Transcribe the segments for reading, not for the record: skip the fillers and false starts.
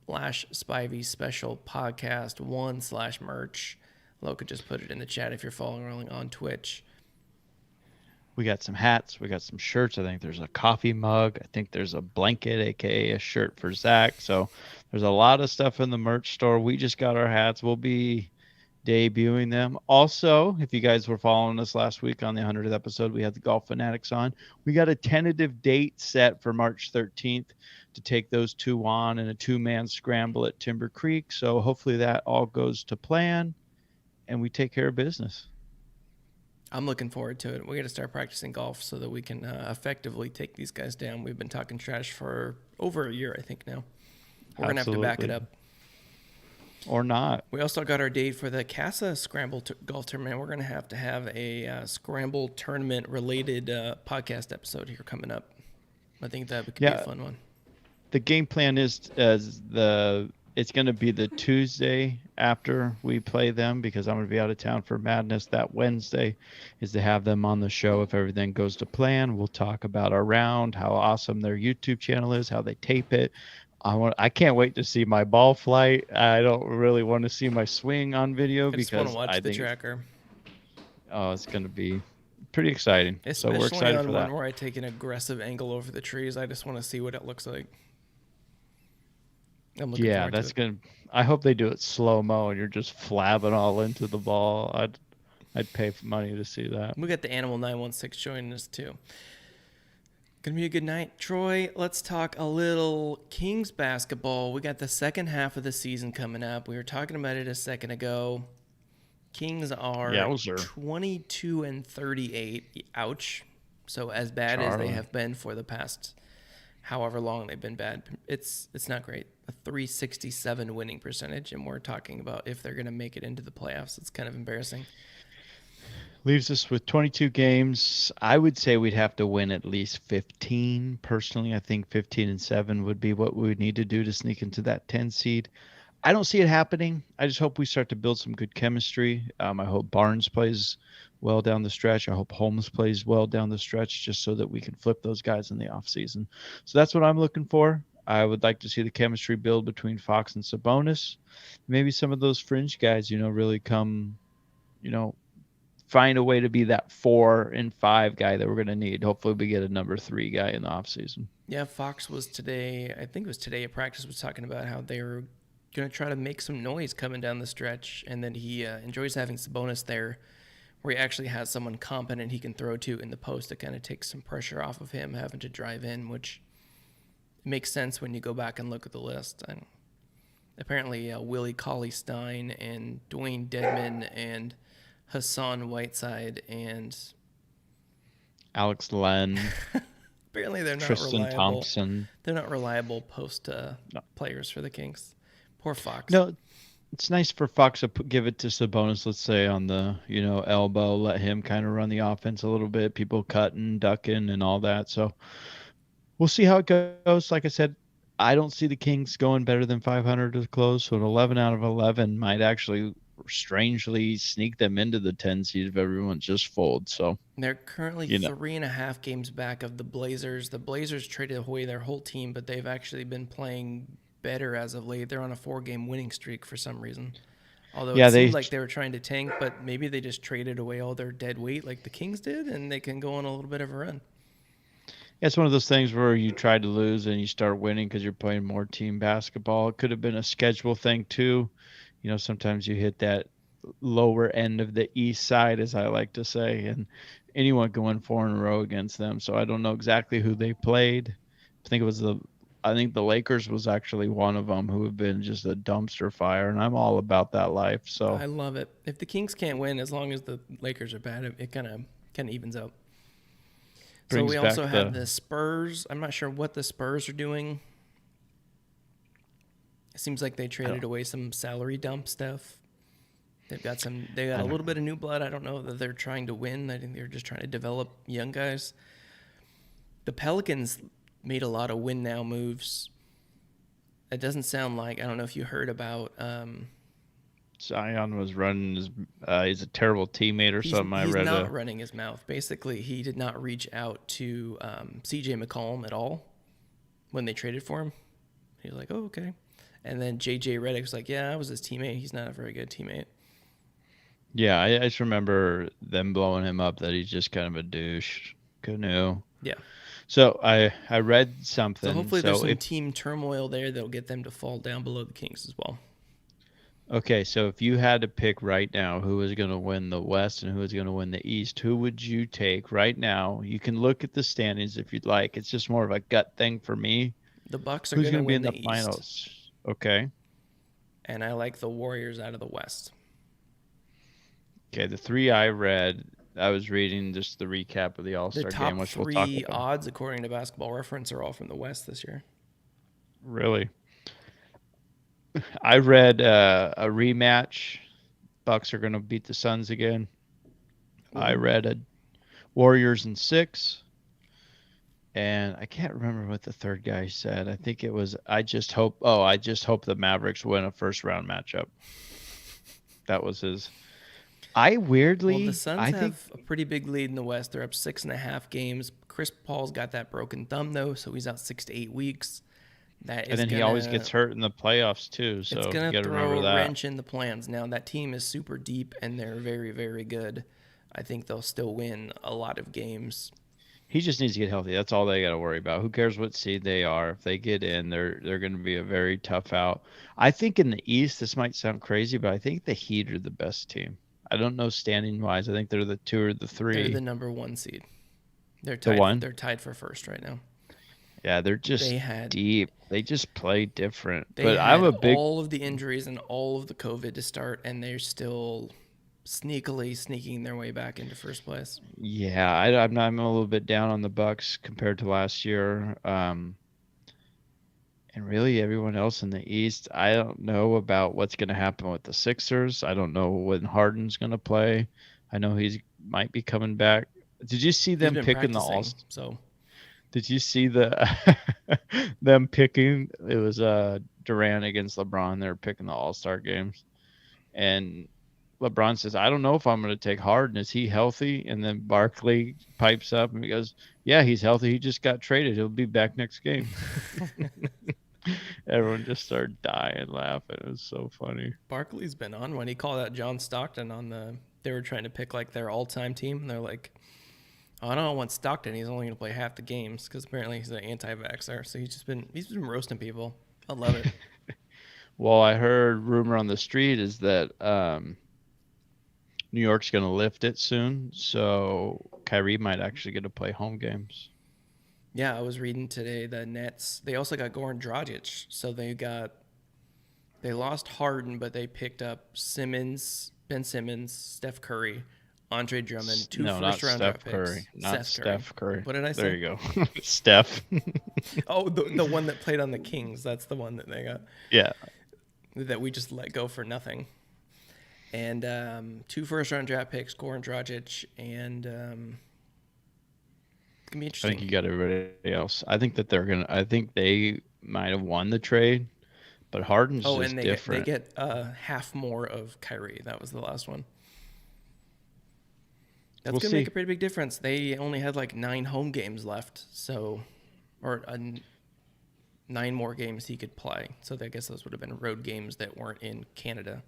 /Spivey special podcast 1/merch. Loca just put it in the chat if you're following on Twitch. We got some hats. We got some shirts. I think there's a coffee mug. I think there's a blanket, aka a shirt for Zach. So there's a lot of stuff in the merch store. We just got our hats. We'll be debuting them. Also, if you guys were following us last week on the 100th episode, we had the Golf Fanatics on. We got a tentative date set for March 13th to take those two on in a two-man scramble at Timber Creek. So hopefully that all goes to plan and we take care of business. I'm looking forward to it. We got to start practicing golf so that we can effectively take these guys down. We've been talking trash for over a year, I think, now. We're going to have to back it up. Or not. We also got our date for the Casa Scramble Golf Tournament. We're going to have a Scramble Tournament-related podcast episode here coming up. I think that could be a fun one. The game plan is it's going to be the Tuesday after we play them because I'm going to be out of town for Madness. That Wednesday is to have them on the show. If everything goes to plan, we'll talk about our round, how awesome their YouTube channel is, how they tape it. I can't wait to see my ball flight. I don't really want to see my swing on video because I just want to watch the tracker. Oh, it's going to be pretty exciting. Especially so we're excited on for one that. where I take an aggressive angle over the trees. I just want to see what it looks like. Yeah, that's gonna. I hope they do it slow mo and you're just flabbing all into the ball. I'd pay for money to see that. We got the Animal 916 joining us too. Gonna be a good night, Troy. Let's talk a little Kings basketball. We got the second half of the season coming up. We were talking about it a second ago. Kings are 22-38. Ouch. So as bad as they have been for the past however long they've been bad, it's not great. A .367 winning percentage, and we're talking about if they're going to make it into the playoffs. It's kind of embarrassing. Leaves us with 22 games. I would say we'd have to win at least 15. Personally, I think 15-7 would be what we would need to do to sneak into that 10 seed. I don't see it happening. I just hope we start to build some good chemistry. I hope Barnes plays well down the stretch. I hope Holmes plays well down the stretch just so that we can flip those guys in the offseason. So that's what I'm looking for. I would like to see the chemistry build between Fox and Sabonis. Maybe some of those fringe guys, really come, find a way to be that 4 and 5 guy that we're going to need. Hopefully we get a number 3 guy in the offseason. Yeah, Fox was today, I think it was today at practice, was talking about how they were going to try to make some noise coming down the stretch, and then he enjoys having Sabonis there where he actually has someone competent he can throw to in the post to kind of take some pressure off of him having to drive in, which makes sense when you go back and look at the list. And apparently Willie Cauley-Stein and Dwayne Dedman and Hassan Whiteside and Alex Len. Apparently they're not Tristan reliable. Thompson. They're not reliable post players for the Kings. Poor Fox. No, it's nice for Fox to give it to Sabonis, let's say, on the, elbow, let him kind of run the offense a little bit, people cutting, ducking, and all that. So we'll see how it goes. Like I said, I don't see the Kings going better than 500 to close, so an 11 out of 11 might actually strangely sneak them into the 10 seed if everyone just folds. So they're currently 3.5 games back of the Blazers. The Blazers traded away their whole team, but they've actually been playing better as of late. They're on a 4-game winning streak for some reason. Although it seemed like they were trying to tank, but maybe they just traded away all their dead weight like the Kings did, and they can go on a little bit of a run. It's one of those things where you try to lose and you start winning because you're playing more team basketball. It could have been a schedule thing too. Sometimes you hit that lower end of the east side, as I like to say, and anyone can win 4 in a row against them. So I don't know exactly who they played. I think the Lakers was actually one of them who have been just a dumpster fire, and I'm all about that life. So I love it. If the Kings can't win, as long as the Lakers are bad, it kind of evens out. So we also have the Spurs. I'm not sure what the Spurs are doing. It seems like they traded away some salary dump stuff. They got a little bit of new blood. I don't know that they're trying to win. I think they're just trying to develop young guys. The Pelicans made a lot of win now moves. It doesn't sound like, I don't know if you heard about Zion was running he's a terrible teammate or something. He's not running his mouth. Basically, he did not reach out to CJ McCollum at all when they traded for him. He was like, oh, okay. And then JJ Redick was like, yeah, I was his teammate. He's not a very good teammate. Yeah, I just remember them blowing him up that he's just kind of a douche canoe. Yeah. So I read So something. hopefully there's So some if team turmoil there that'll get them to fall down below the Kings as well. Okay, so if you had to pick right now who is going to win the West and who is going to win the East, who would you take right now? You can look at the standings if you'd like. It's just more of a gut thing for me. The Bucks are Who's going to going to be win in the the East, finals? Okay. and I like the Warriors out of the West. Okay, the three I read, I was reading just the recap of the The All-Star game, top which we'll talk three about. odds, according to Basketball Reference, are all from the West this year. Really? I read a rematch. Bucks are going to beat the Suns again. I Ooh. read a Warriors in 6. And I can't remember what the third guy said. I think it was I just hope the Mavericks win a first round matchup. That was his. Well, the I Suns think have a pretty big lead in the West. They're up 6.5 games. Chris Paul's got that broken thumb though, so he's out 6 to 8 weeks. That and is then he always gets gonna hurt in the playoffs too, it's so you gonna got to throw remember a that. wrench in the plans. Now that team is super deep and they're very, very good. I think they'll still win a lot of games. He just needs to get healthy. That's all they got to worry about. Who cares what seed they are? If they get in, they're going to be a very tough out. I think in the East, this might sound crazy, but I think the Heat are the best team. I don't know standing wise. I think they're the 2 or the They're 3. the number one seed. They're The tied. one. They're tied for first right now. Yeah, they're just They had deep. They just play different. they But I'm had a big all of the injuries and all of the COVID to start, and they're still sneakily sneaking their way back into first place. yeah. I'm a little bit down on the Bucks compared to last year. And really everyone else in the East, I don't know about what's going to happen with the Sixers. I don't know when Harden's going to play. I know he's might be coming back. Did you see He's them been picking the all? practicing, so Did you see the them picking? It was Durant against LeBron. They were picking the All-Star games, and LeBron says, "I don't know if I'm going to take Harden. Is he healthy?" And then Barkley pipes up and he goes, "Yeah, he's healthy. He just got traded. He'll be back next game." Everyone just started dying laughing. It was so funny. Barkley's been on one. He called out John Stockton on the. They were trying to pick like their all-time team, and they're like, "Oh, I don't want Stockton. He's only going to play half the games because apparently he's an anti-vaxxer." So he's been roasting people. I love it. Well, I heard rumor on the street is that New York's going to lift it soon, so Kyrie might actually get to play home games. Yeah, I was reading today the Nets. They also got Goran Dragic, so they lost Harden, but they picked up Simmons, Ben Simmons, Steph Curry, Andre Drummond, two No, not first-round draft Steph picks. Curry. Not Steph Curry. What did I There say? you go. Steph. Oh, the one that played on the Kings. That's the one that they got Yeah. that we just let go for nothing. And two first-round draft picks, Goran Dragic, and it's gonna be I think interesting. you got everybody else. I think they might have won the trade, but Harden's Oh, just and they different. get half more of Kyrie. That was the last one. That's We'll gonna make see. a pretty big difference. They only had like 9 home games left, so or 9 more games he could play. So I guess those would have been road games that weren't in Canada.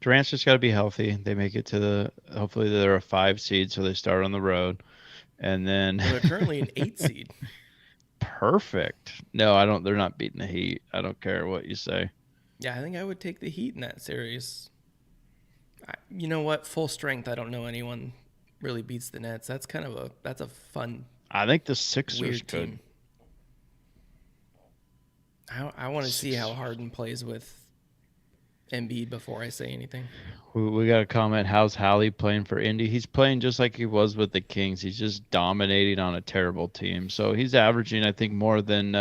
Durant's just got to be healthy. They make it to hopefully they're a 5 seed, so they start on the road. And then Well, they're currently an 8 seed. perfect. No, I don't. They're not beating the Heat. I don't care what you say. Yeah, I think I would take the Heat in that series. You know what? Full strength. I don't know anyone really beats the Nets. That's a fun, I think the Sixers weird could. team. I want to see how Six. Harden plays with Embiid before I say anything. We got a comment. How's Hallie playing for Indy? He's playing just like he was with the Kings. He's just dominating on a terrible team. So he's averaging, I think, more than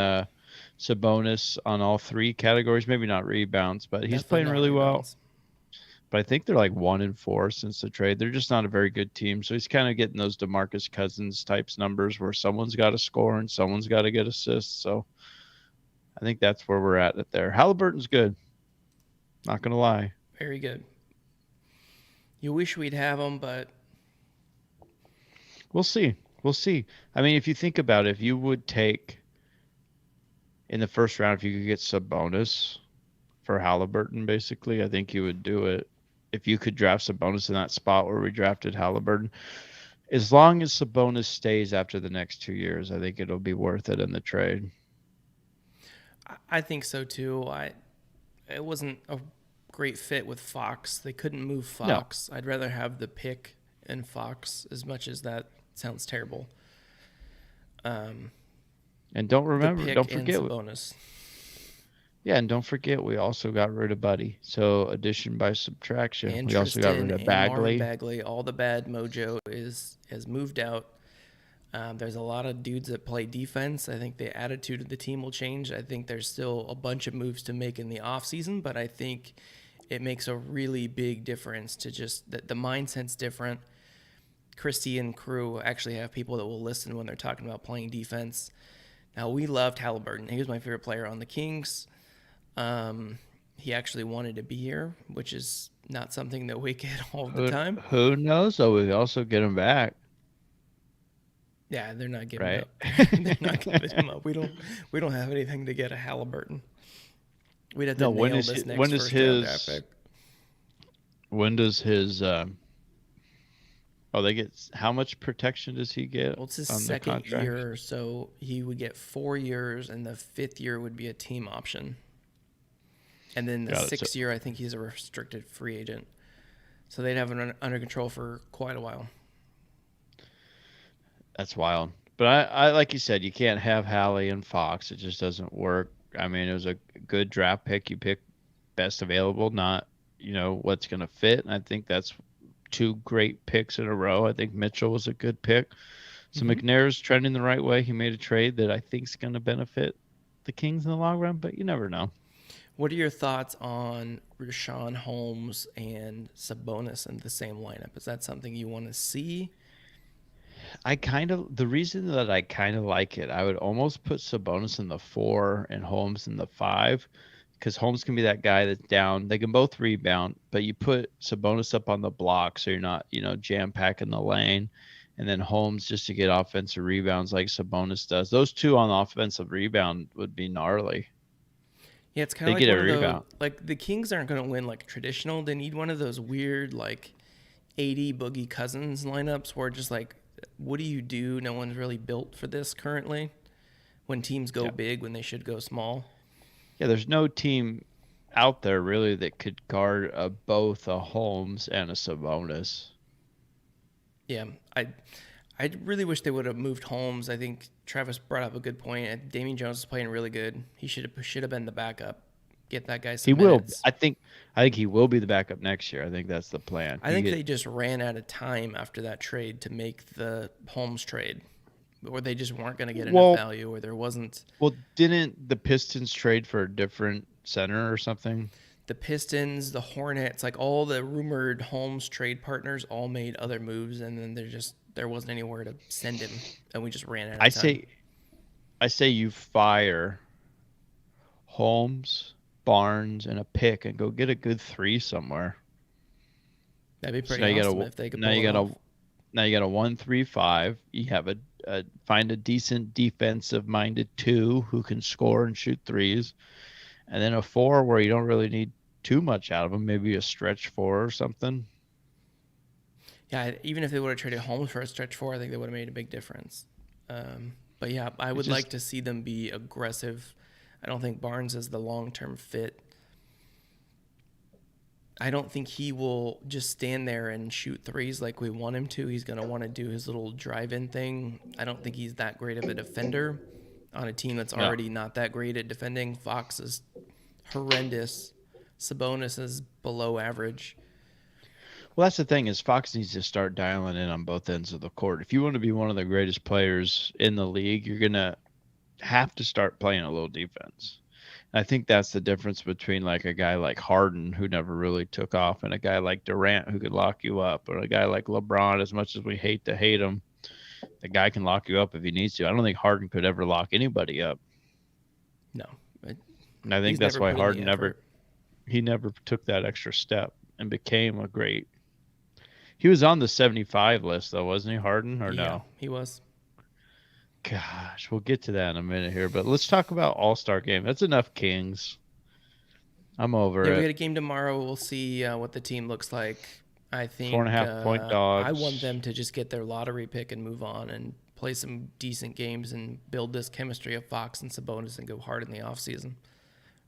Sabonis on all 3 categories. Maybe not rebounds, but he's Definitely playing not really well. rebounds. But I think they're like 1-4 since the trade. They're just not a very good team. So he's kind of getting those DeMarcus Cousins types numbers where someone's got to score and someone's got to get assists. So I think that's where we're at there. Halliburton's good. Not going to lie. Very good. You wish we'd have him, but We'll see. We'll see. I mean, if you think about it, if you would take in the first round, if you could get Sabonis for Halliburton, basically, I think you would do it. If you could draft Sabonis in that spot where we drafted Halliburton, as long as Sabonis stays after the next 2 years, I think it'll be worth it in the trade. I think so too. It wasn't a great fit with Fox. They couldn't move No, Fox. I'd rather have the pick and Fox, as much as that sounds terrible. Um, and the don't pick and forget, Sabonis yeah, and don't forget, we also got rid of Buddy. So addition by subtraction, and we also got Tristan rid of and Marvin Bagley. Bagley. All the bad mojo is has moved out. There's a lot of dudes that play defense. I think the attitude of the team will change. I think there's still a bunch of moves to make in the offseason, but I think it makes a really big difference to just that the mindset's different. Christie and crew actually have people that will listen when they're talking about playing defense. Now, we loved Halliburton. He was my favorite player on the Kings. He actually wanted to be here, which is not something that we get all the time. Who knows? Though we also get him back, Yeah, they're not giving right? up. They're not giving him up. We don't have anything to get a Halliburton. We'd have to No, nail this next first round draft pick. when does his oh, they get, how much protection does he get Well, it's his on the second contract? year, so he would get 4 years, and the fifth year would be a team option. And then the Got it. So sixth year, I think he's a restricted free agent. So they'd have him under control for quite a while. that's wild. But I like you said, you can't have Hallie and Fox. It just doesn't work. I mean, it was a good draft pick. You pick best available, not what's going to fit. And I think that's two great picks in a row. I think Mitchell was a good pick. So Mm-hmm. McNair's trending the right way. He made a trade that I think is going to benefit the Kings in the long run, but you never know. What are your thoughts on Rashawn Holmes and Sabonis in the same lineup? Is that something you want to see? The reason that I kind of like it, I would almost put Sabonis in the 4 and Holmes in the 5, because Holmes can be that guy that's down. They can both rebound, but you put Sabonis up on the block so you're not, jam packing the lane. And then Holmes just to get offensive rebounds like Sabonis does. Those two on the offensive rebound would be gnarly. Yeah, it's kind They of like get a one of those, rebound. like the Kings aren't going to win like traditional. They need one of those weird, like 80 Boogie Cousins lineups where just like, what do you do? No one's really built for this currently. When teams go Yeah. big when they should go small. Yeah, there's no team out there really that could guard both a Holmes and a Sabonis. Yeah, I really wish they would have moved Holmes. I think Travis brought up a good point. Damian Jones is playing really good. He should have been the backup. Get that guy He some will. minutes. I think he will be the backup next year. I think that's the plan. I think they just ran out of time after that trade to make the Holmes trade, or they just weren't going to get enough well, value, or there wasn't. well, didn't the Pistons trade for a different center or something? The Pistons, the Hornets, like all the rumored Holmes trade partners, all made other moves, and then there wasn't anywhere to send him, and we just ran out I of time. say I say you fire Holmes, Barnes, and a pick and go get a good 3 somewhere. That'd be So pretty awesome if they could now pull you it got off. a now you got a 1-3-5. You have find a decent defensive minded 2 who can score and shoot threes, and then a 4 where you don't really need too much out of them. Maybe a stretch 4 or something. Yeah, even if they would have traded Holmes for a stretch four, I think they would have made a big difference. But yeah, I It's would just like to see them be aggressive. I don't think Barnes is the long term fit. I don't think he will just stand there and shoot threes like we want him to. He's going to want to do his little drive in thing. I don't think he's that great of a defender on a team that's no. already not that great at defending. Fox is horrendous. Sabonis is below average. Well, that's the thing is Fox needs to start dialing in on both ends of the court. If you want to be one of the greatest players in the league, you're gonna have to start playing a little defense. I think that's the difference between like a guy like Harden who never really took off and a guy like Durant who could lock you up, or a guy like LeBron. As much as we hate to hate him, the guy can lock you up if he needs to. I don't think Harden could ever lock anybody up. No, And I think he's that's never why put in the Harden effort. never took that extra step and became a great. He was on the 75 list though, wasn't he, Harden, or Yeah, no? he was. Gosh, we'll get to that in a minute here, but let's talk about All-Star game. That's enough Kings. I'm over Yeah, we it. got a game tomorrow. We'll see what the team looks like. I Four and a think half point I want dogs. them to just get their lottery pick and move on and play some decent games and build this chemistry of Fox and Sabonis and go hard in the offseason.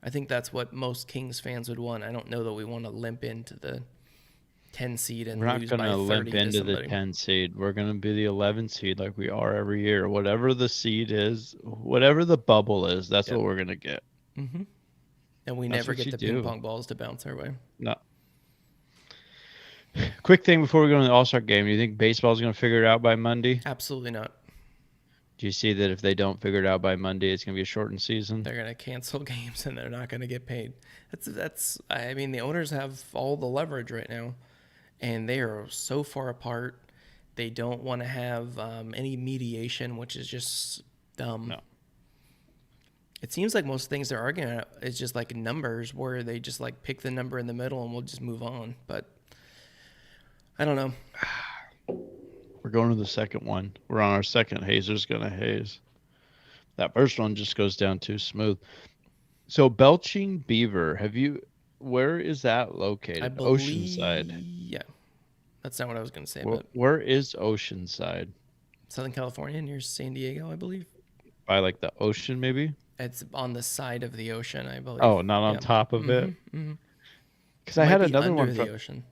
I think that's what most Kings fans would want. I don't know that we want to limp into the 10 seed We're and not lose going by to limp 30 to into the somebody. 10 seed. We're going to be the 11 seed like we are every year. Whatever the seed is, whatever the bubble is, that's Yep. what we're going to get. Mm-hmm. And we That's never what get you the ping do. pong balls to bounce our way. No. Quick thing before we go to the All-Star game. Do you think baseball's going to figure it out by Monday? Absolutely not. Do you see that if they don't figure it out by Monday, it's going to be a shortened season? They're going to cancel games and they're not going to get paid. That's. I mean, the owners have all the leverage right now, and they are so far apart. They don't want to have any mediation, which is just dumb. No. It seems like most things they're arguing about is just like numbers, where they just like pick the number in the middle and we'll just move on. But I don't know. We're going to the second one. We're on our second Hazer's going to haze. That first one just goes down too smooth. So Belching Beaver, where is that I located? believe, Oceanside. yeah, that's not what I was going to say, Where, but where is Oceanside? Southern California near San Diego, I believe. By like the ocean, maybe? It's on the side of the ocean, I believe. Oh, not on Yeah. top of Mm-hmm. it? Mm-hmm. Because It I might had be another under one the from. ocean.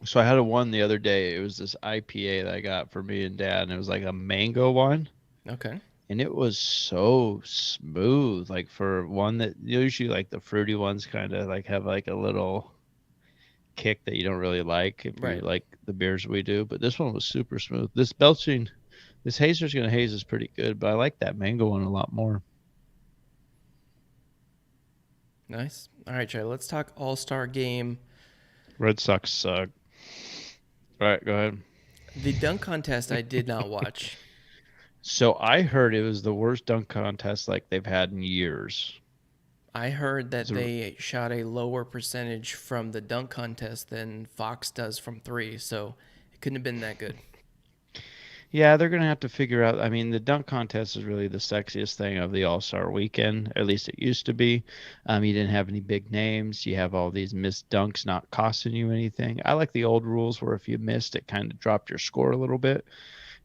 So I had a one the other day. It was this IPA that I got for me and Dad, and it was like a mango one. Okay. And it was so smooth. Like for one that usually like the fruity ones kind of like have like a little kick that you don't really like if you Right. like the beers we do. But this one was super smooth. This Hazer's Gonna Haze is pretty good, but I like that mango one a lot more. Nice. All right, Trey, let's talk All-Star game. Red Sox suck. All right, go ahead. The dunk contest I did not watch. So I heard it was the worst dunk contest like they've had in years. I heard that It's a- they shot a lower percentage from the dunk contest than Fox does from three, so it couldn't have been that good. Yeah, they're gonna have to figure out. I mean, the dunk contest is really the sexiest thing of the All Star Weekend. At least it used to be. You didn't have any big names. You have all these missed dunks not costing you anything. I like the old rules where if you missed, it kind of dropped your score a little bit.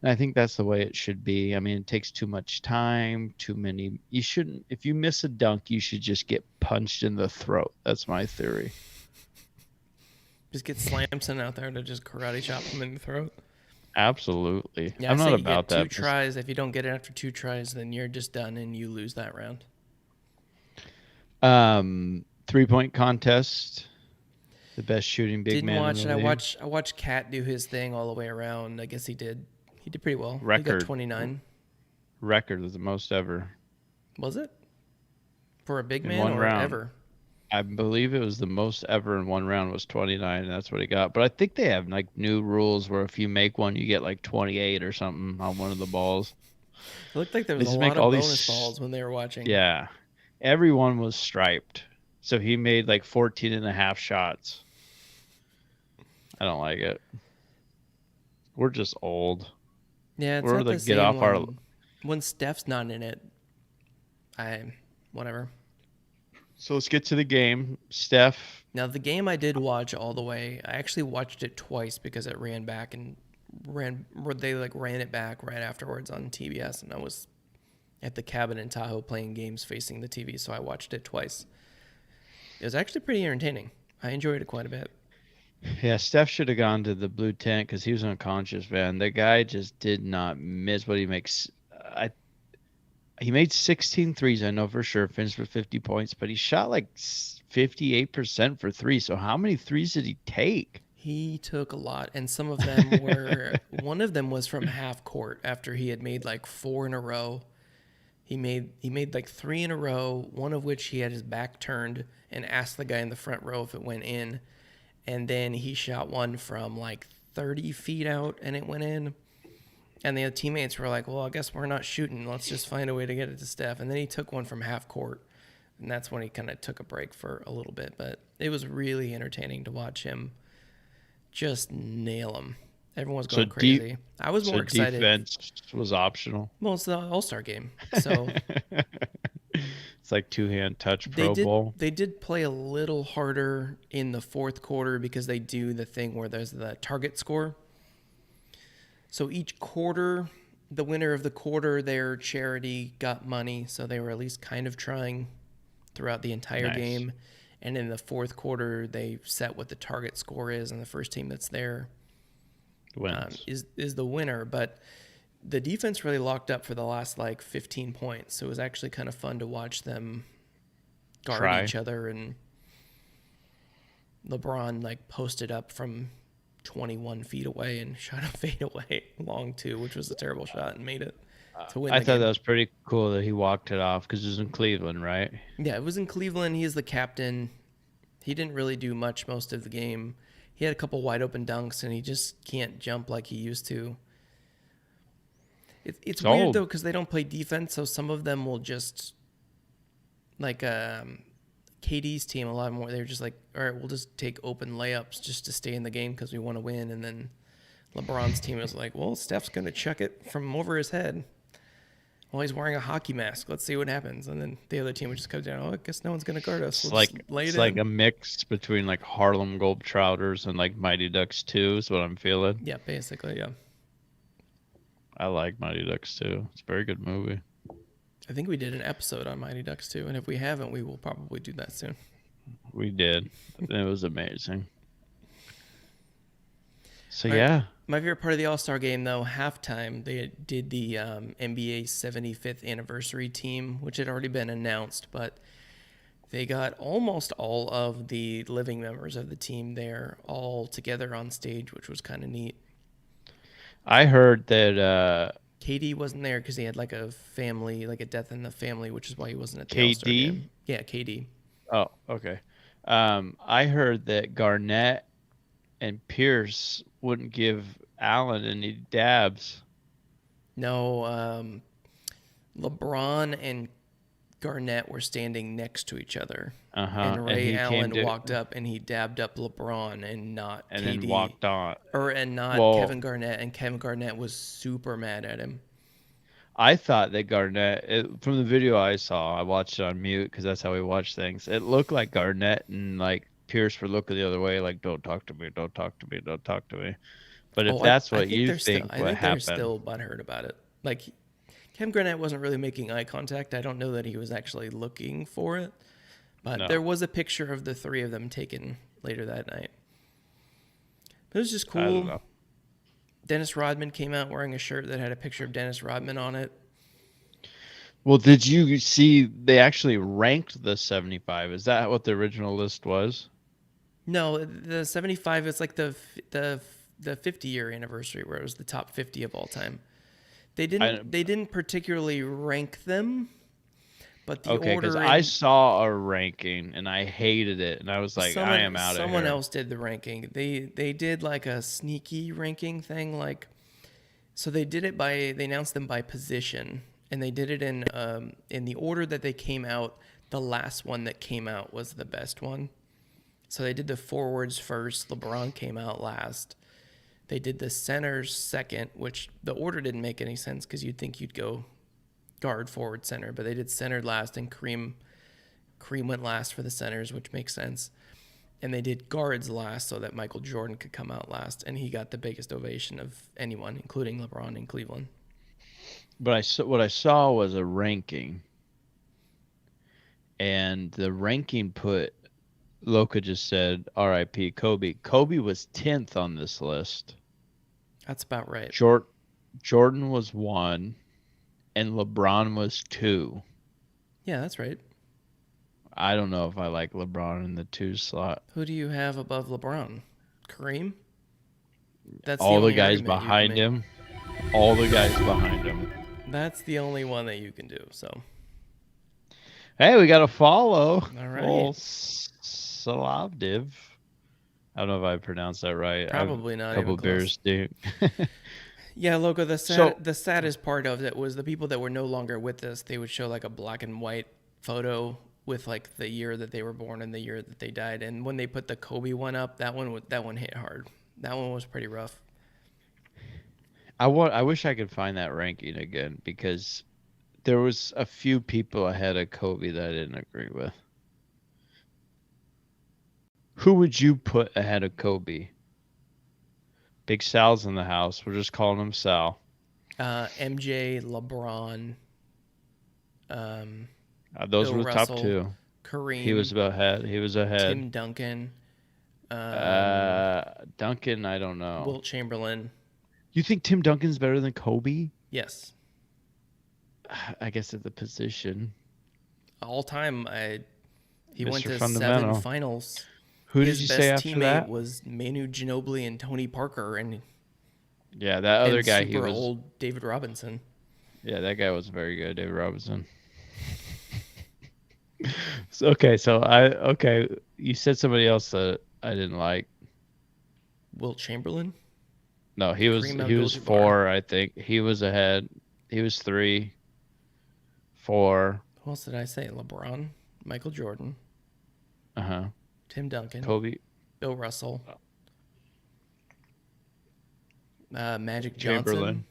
And I think that's the way it should be. I mean, it takes too much time, too many. You shouldn't. If you miss a dunk, you should just get punched in the throat. That's my theory. Just get Slamson out there to just karate chop him in the throat. Absolutely. Yeah, I I'm say not you get about two that. tries. If you don't get it after two tries, then you're just done and you lose that round. 3-point contest. The best shooting big Didn't man in watch the it. league. I watched Cat do his thing all the way around. I guess he did. He did pretty well. He got Record. 29. Record is the most ever Was it for a big in man one or round. ever? I believe it was the most ever in one round was 29, and that's what he got. But I think they have like new rules where if you make one, you get like 28 or something on one of the balls. It looked like there They was a just lot make of all bonus these. balls when they were watching. Yeah, everyone was striped, so he made like 14 and a half shots. I don't like it. We're just old. Yeah, it's We're not the the get same off our. when Steph's not in it. Whatever. So let's get to the game. Steph. Now the game I did watch all the way. I actually watched it twice because it ran back and they like ran it back right afterwards on TBS, and I was at the cabin in Tahoe playing games facing the TV, so I watched it twice. It was actually pretty entertaining. I enjoyed it quite a bit. Yeah, Steph should have gone to the blue tent because he was unconscious, man. The guy just did not miss what he makes. He made 16 threes, I know for sure, finished with 50 points, but he shot like 58% for three. So how many threes did he take? He took a lot, and some of them were. One of them was from half court after he had made like four in a row. He made like three in a row, one of which he had his back turned and asked the guy in the front row if it went in. And then he shot one from like 30 feet out and it went in. And the teammates were like, well, I guess we're not shooting. Let's just find a way to get it to Steph. And then he took one from half court. And that's when he kind of took a break for a little bit. But it was really entertaining to watch him just nail him. Everyone was So going crazy. I was more so excited. defense was optional. Well, it's the All-Star game, so It's like two-hand touch they Pro did Bowl. they did play a little harder in the fourth quarter because they do the thing where there's the target score. So each quarter, the winner of the quarter, their charity got money. So they were at least kind of trying throughout the entire Nice. game. And in the fourth quarter, they set what the target score is, and the first team that's there Wins. is the winner. But the defense really locked up for the last like 15 points. So it was actually kind of fun to watch them guard Try. each other, and LeBron like posted up from 21 feet away and shot a fadeaway long two, which was a terrible shot, and made it to win I the thought that game. was pretty cool that he walked it off because it was in Cleveland, right? Yeah, it was in Cleveland. He is the captain. He didn't really do much most of the game. He had a couple wide open dunks, and he just can't jump like he used to. It's weird Sold. though because they don't play defense, so some of them will just like KD's team a lot more. They're just like, all right, we'll just take open layups just to stay in the game because we want to win. And then LeBron's team is like, well, Steph's gonna chuck it from over his head while he's wearing a hockey mask. Let's see what happens. And then the other team would just come down. Oh, I guess no one's gonna guard us. It's We'll like just lay it it's like in. a mix between like Harlem Globetrotters and like Mighty Ducks 2 is what I'm feeling. Yeah, basically, yeah. I like Mighty Ducks 2. It's a very good movie. I think we did an episode on Mighty Ducks too, and if we haven't, we will probably do that soon. We did. It was amazing. So All right. yeah, My favorite part of the All Star game, though, halftime, they did the NBA 75th anniversary team, which had already been announced, but they got almost all of the living members of the team there all together on stage, which was kind of neat. I heard that KD wasn't there because he had like a family, like a death in the family, which is why he wasn't at the All Star KD. game. Yeah, KD. Oh, okay. I heard that Garnett and Pierce wouldn't give Allen any dabs. No, LeBron and Garnett were standing next to each other. Uh-huh. And And Ray he came Allen to walked up and he dabbed up LeBron and not and then KD, walked on. and not Well, Kevin Garnett. And Kevin Garnett was super mad at him. I thought that from the video I saw, I watched it on mute because that's how we watch things. It looked like Garnett and like Pierce were looking the other way, like "Don't talk to me, don't talk to me, don't talk to me." But if Oh, I, that's I what think you they're still. think, I what think they're happened? still butthurt about it. Like Kevin Garnett wasn't really making eye contact. I don't know that he was actually looking for it, but there No, was a picture of the three of them taken later that night. It was just I don't cool. know. Dennis Rodman came out wearing a shirt that had a picture of Dennis Rodman on it. Well, did you see they actually ranked the 75? Is that what the original list was? No, the 75 is like the 50-year anniversary where it was the top 50 of all time. They I didn't particularly rank them, but the Okay, because order I in saw a ranking and I hated it, and I was like, I am out of someone here. else did the ranking. They did like a sneaky ranking thing, like so they announced them by position, and they did it in the order that they came out. The last one that came out was the best one. So they did the forwards first. LeBron came out last. They did the centers second, which the order didn't make any sense because you'd think you'd go guard, forward, center, but they did center last, and Kareem went last for the centers, which makes sense. And they did guards last so that Michael Jordan could come out last, and he got the biggest ovation of anyone, including LeBron in Cleveland. But what I saw was a ranking, and the ranking put Loka just said R.I.P. Kobe. Kobe was 10th on this list. That's about right. Jordan was 1, and LeBron was 2. Yeah, that's right. I don't know if I like LeBron in the 2 slot. Who do you have above LeBron? Kareem? That's the All the only guys argument you can behind make. him, all the guys behind him. That's the only one that you can do. So, Hey, we got a follow. all right. Well, Salavdiv. I don't know if I pronounced that right. I have Probably a not couple even of close. beers, dude. Yeah, Loco, So, the saddest part of it was the people that were no longer with us, they would show like a black and white photo with like the year that they were born and the year that they died. And when they put the Kobe one up, that one hit hard. That one was pretty rough. I wish I could find that ranking again because there was a few people ahead of Kobe that I didn't agree with. Who would you put ahead of Kobe? Big Sal's in the house. We're just calling him Sal. MJ, LeBron, um, Those Bill were the top Russell, two. He Kareem, was about ahead. He was ahead. Tim Duncan, um, Duncan, I don't know. Wilt Chamberlain. You think Tim Duncan's better than Kobe? Yes, I guess at the position. all time. He went Mr. to 7 Fundamental. finals. Who did His you say best after teammate that? was Manu Ginobili and Tony Parker, Yeah, that other and guy, he super was. old David Robinson. Yeah, that guy was very good, David Robinson. Okay. You said somebody else that I didn't like. Wilt Chamberlain, No, Kareem he was Abdul-Jabbar. 4, I think. He was ahead. He was 3, 4. Who else did I say? LeBron, Michael Jordan, Uh-huh. Tim Duncan, Kobe, Bill Russell, Magic Johnson.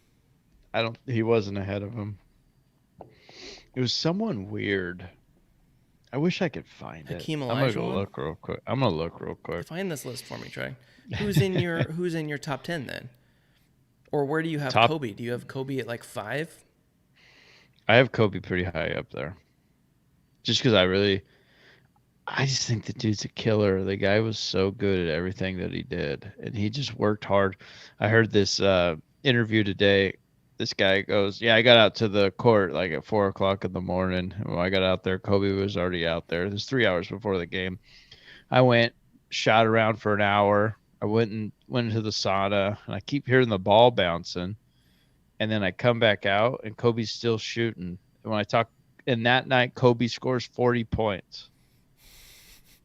Chamberlain. He wasn't ahead of him. It was someone weird. I wish I could find it. Hakeem I'm gonna go Olajuwon. look real quick. I'm gonna look real quick. Define this list for me, Trey. Who's in your top 10 then? Or where do you have Top. Kobe? Do you have Kobe at like 5? I have Kobe pretty high up there. Just because I just think the dude's a killer. The guy was so good at everything that he did, and he just worked hard. I heard this interview today. This guy goes, "Yeah, I got out to the court like at 4 o'clock in the morning. And when I got out there, Kobe was already out there. It was 3 hours before the game. I went, shot around for an hour. I went into the sauna, and I keep hearing the ball bouncing. And then I come back out, and Kobe's still shooting. And when I talk, and that night, Kobe scores 40 points.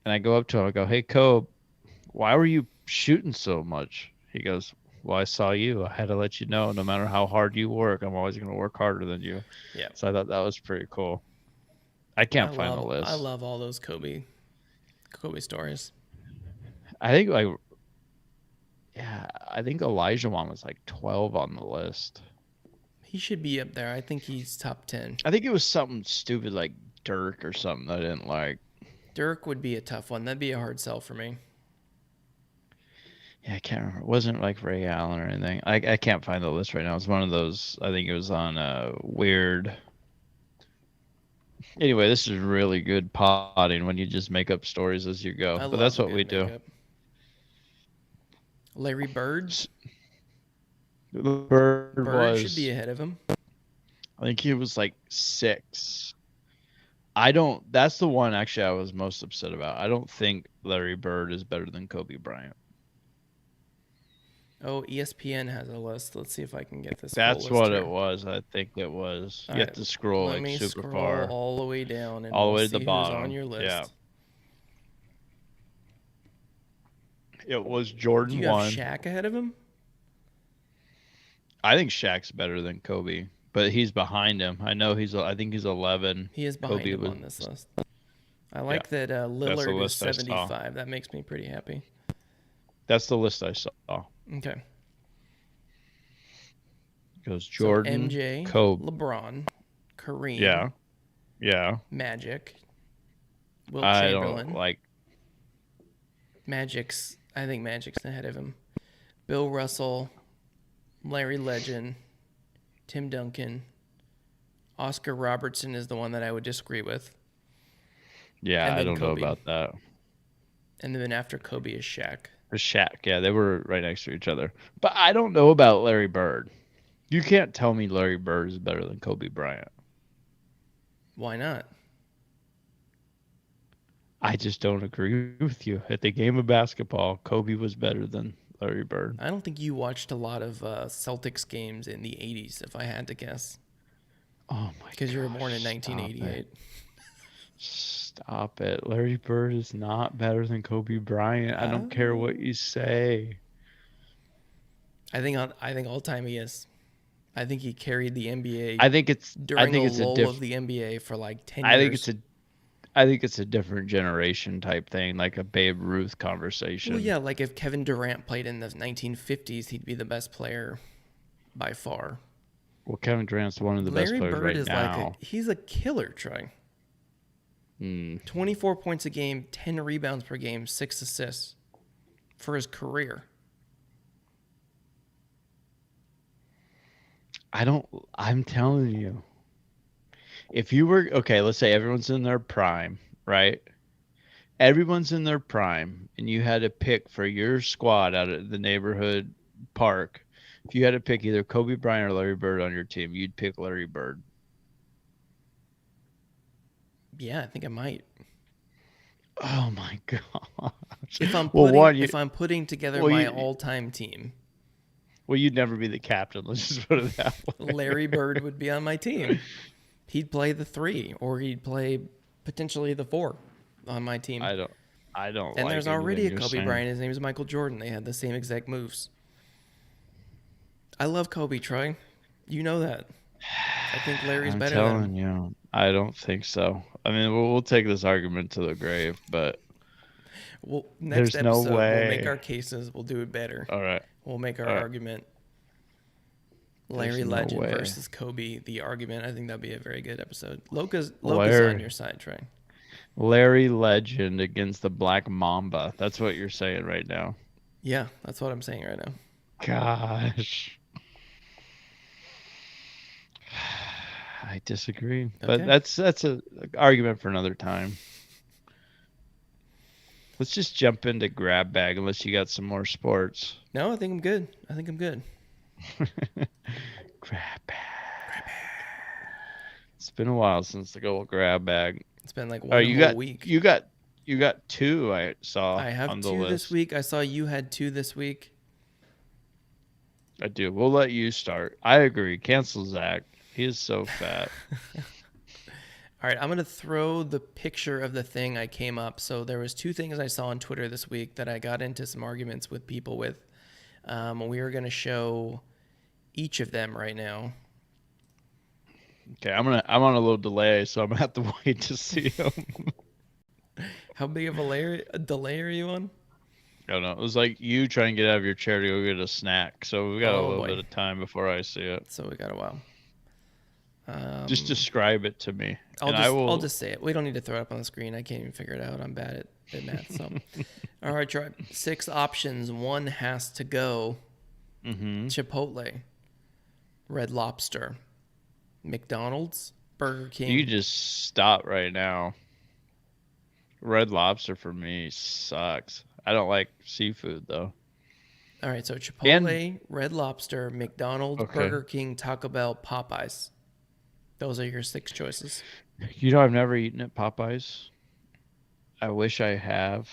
And I go up to him, I go, "Hey, Kobe, why were you shooting so much?" He goes, "Well, I saw you. I had to let you know, no matter how hard you work, I'm always going to work harder than you." Yeah. So I thought that was pretty cool. I can't find the list. I love all those Kobe stories. I think I think Olajuwon was like 12 on the list. He should be up there. I think he's top 10. I think it was something stupid like Dirk or something I didn't like. Dirk would be a tough one. That'd be a hard sell for me. Yeah, I can't remember. It wasn't like Ray Allen or anything. I can't find the list right now. It's one of those. I think it was on weird. Anyway, this is really good potting when you just make up stories as you go. But that's what we do. Larry Bird. Bird should be ahead of him. I think he was like 6. That's the one actually I was most upset about. I don't think Larry Bird is better than Kobe Bryant. Oh, ESPN has a list. Let's see if I can get this. That's what it was. I think it was. You have to scroll Let like me super scroll far. all the way down and all the way to see the bottom. who's on your list. Yeah. It was Jordan. Do you have Shaq ahead of him? I think Shaq's better than Kobe, but he's behind him. I think he's 11. He is behind him on this list. I like that Lillard is 75. That makes me pretty happy. That's the list I saw. Okay. It goes Jordan, so MJ, Kobe, LeBron, Kareem. Yeah. Magic. Wilt Chamberlain. I don't like. I think Magic's ahead of him. Bill Russell, Larry Legend, Tim Duncan, Oscar Robertson is the one that I would disagree with. Yeah, I don't know about that. And then after Kobe is Shaq. Shaq, yeah, they were right next to each other. But I don't know about Larry Bird. You can't tell me Larry Bird is better than Kobe Bryant. Why not? I just don't agree with you. At the game of basketball, Kobe was better than Larry Bird. I don't think you watched a lot of Celtics games in the 80s, if I had to guess. Oh, my God. Because you were born in 1988. Stop it. Larry Bird is not better than Kobe Bryant. I don't care what you say. I think all time he is. I think he carried the NBA. During the lull of the NBA for like 10 years. I think it's a different generation type thing, like a Babe Ruth conversation. Well, yeah, like if Kevin Durant played in the 1950s, he'd be the best player by far. Well, Kevin Durant's one of the best Larry players Bird right is like now. he's a killer, Troy. Hmm. 24 points a game, 10 rebounds per game, 6 assists for his career. I'm telling you, if you were okay, let's say everyone's in their prime, right? Everyone's in their prime, and you had to pick for your squad out of the neighborhood park. If you had to pick either Kobe Bryant or Larry Bird on your team, you'd pick Larry Bird. Yeah, I think I might. Oh my gosh. If I'm Well, putting one, if I'm putting together well, my you, all-time team, you'd never be the captain. Let's just put it that Larry way. Bird would be on my team. He'd play the 3 or he'd play potentially the 4 on my team. I don't, I don't And like there's already anything a you're Kobe saying. Bryant. His name is Michael Jordan. They had the same exact moves. I love Kobe, Troy. You know that. I think Larry's I'm better than him. telling you, I don't think so. I mean, we'll take this argument to the grave, but Well, next there's no episode, we'll make way. our cases. We'll do it better. All right, We'll make our all right. argument. There's Larry no Legend way. versus Kobe, the argument. I think that'd be a very good episode. Loca's on Larry, your side, Trey. Larry Legend against the Black Mamba. That's what you're saying right now. Yeah, that's what I'm saying right now. Gosh, I disagree, but Okay. that's a argument for another time. Let's just jump into grab bag unless you got some more sports. No, I think I'm good. I think I'm good. Grab bag. It's been a while since the gold grab bag. It's been like Oh, one you whole got week. you got you got two I saw I have on the 2 this list. week. I saw you had 2 this week. I do. We'll let you start. I agree. Cancel Zach. He is so fat. All right, I'm gonna throw the picture of the thing I came up. So there was 2 things I saw on Twitter this week that I got into some arguments with people with. We are gonna show each of them right now. Okay, I'm on a little delay, so I'm gonna have to wait to see him. How big of a delay are you on? I don't know. It was like you trying to get out of your chair to go get a snack. So we got a Oh little boy. bit of time before I see it. So we got a while. Just describe it to me, I'll and I just I'll will. just say it. We don't need to throw it up on the screen. I can't even figure it out. I'm bad at math. So, all right, try 6 options. 1 has to go. Mm-hmm. Chipotle, Red Lobster, McDonald's, Burger King. You just stop right now. Red Lobster for me sucks. I don't like seafood though. All right, so And Chipotle, Red Lobster, McDonald's, okay, Burger King, Taco Bell, Popeyes. Those are your 6 choices. you know I've never eaten at Popeyes. I wish I have.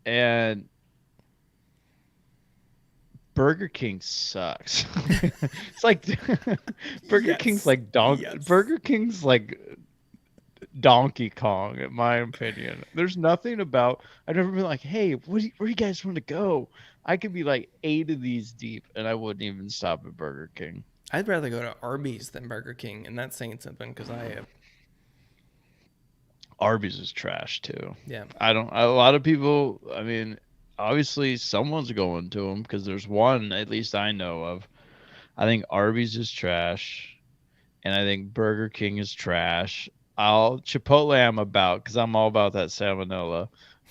And Burger King sucks. It's like Burger King's Yes. like Yes. Burger King's like Donkey Kong, in my opinion. There's nothing about. I've never been like, hey, where do you guys want to go? I could be like 8 of these deep, and I wouldn't even stop at Burger King. I'd rather go to Arby's than Burger King, and that's saying something because I have. Arby's is trash too. Yeah. I don't. A lot of people. I mean, obviously someone's going to them because there's one at least I know of. I think Arby's is trash, and I think Burger King is trash. I'll Chipotle I'm about because I'm all about that salmonella.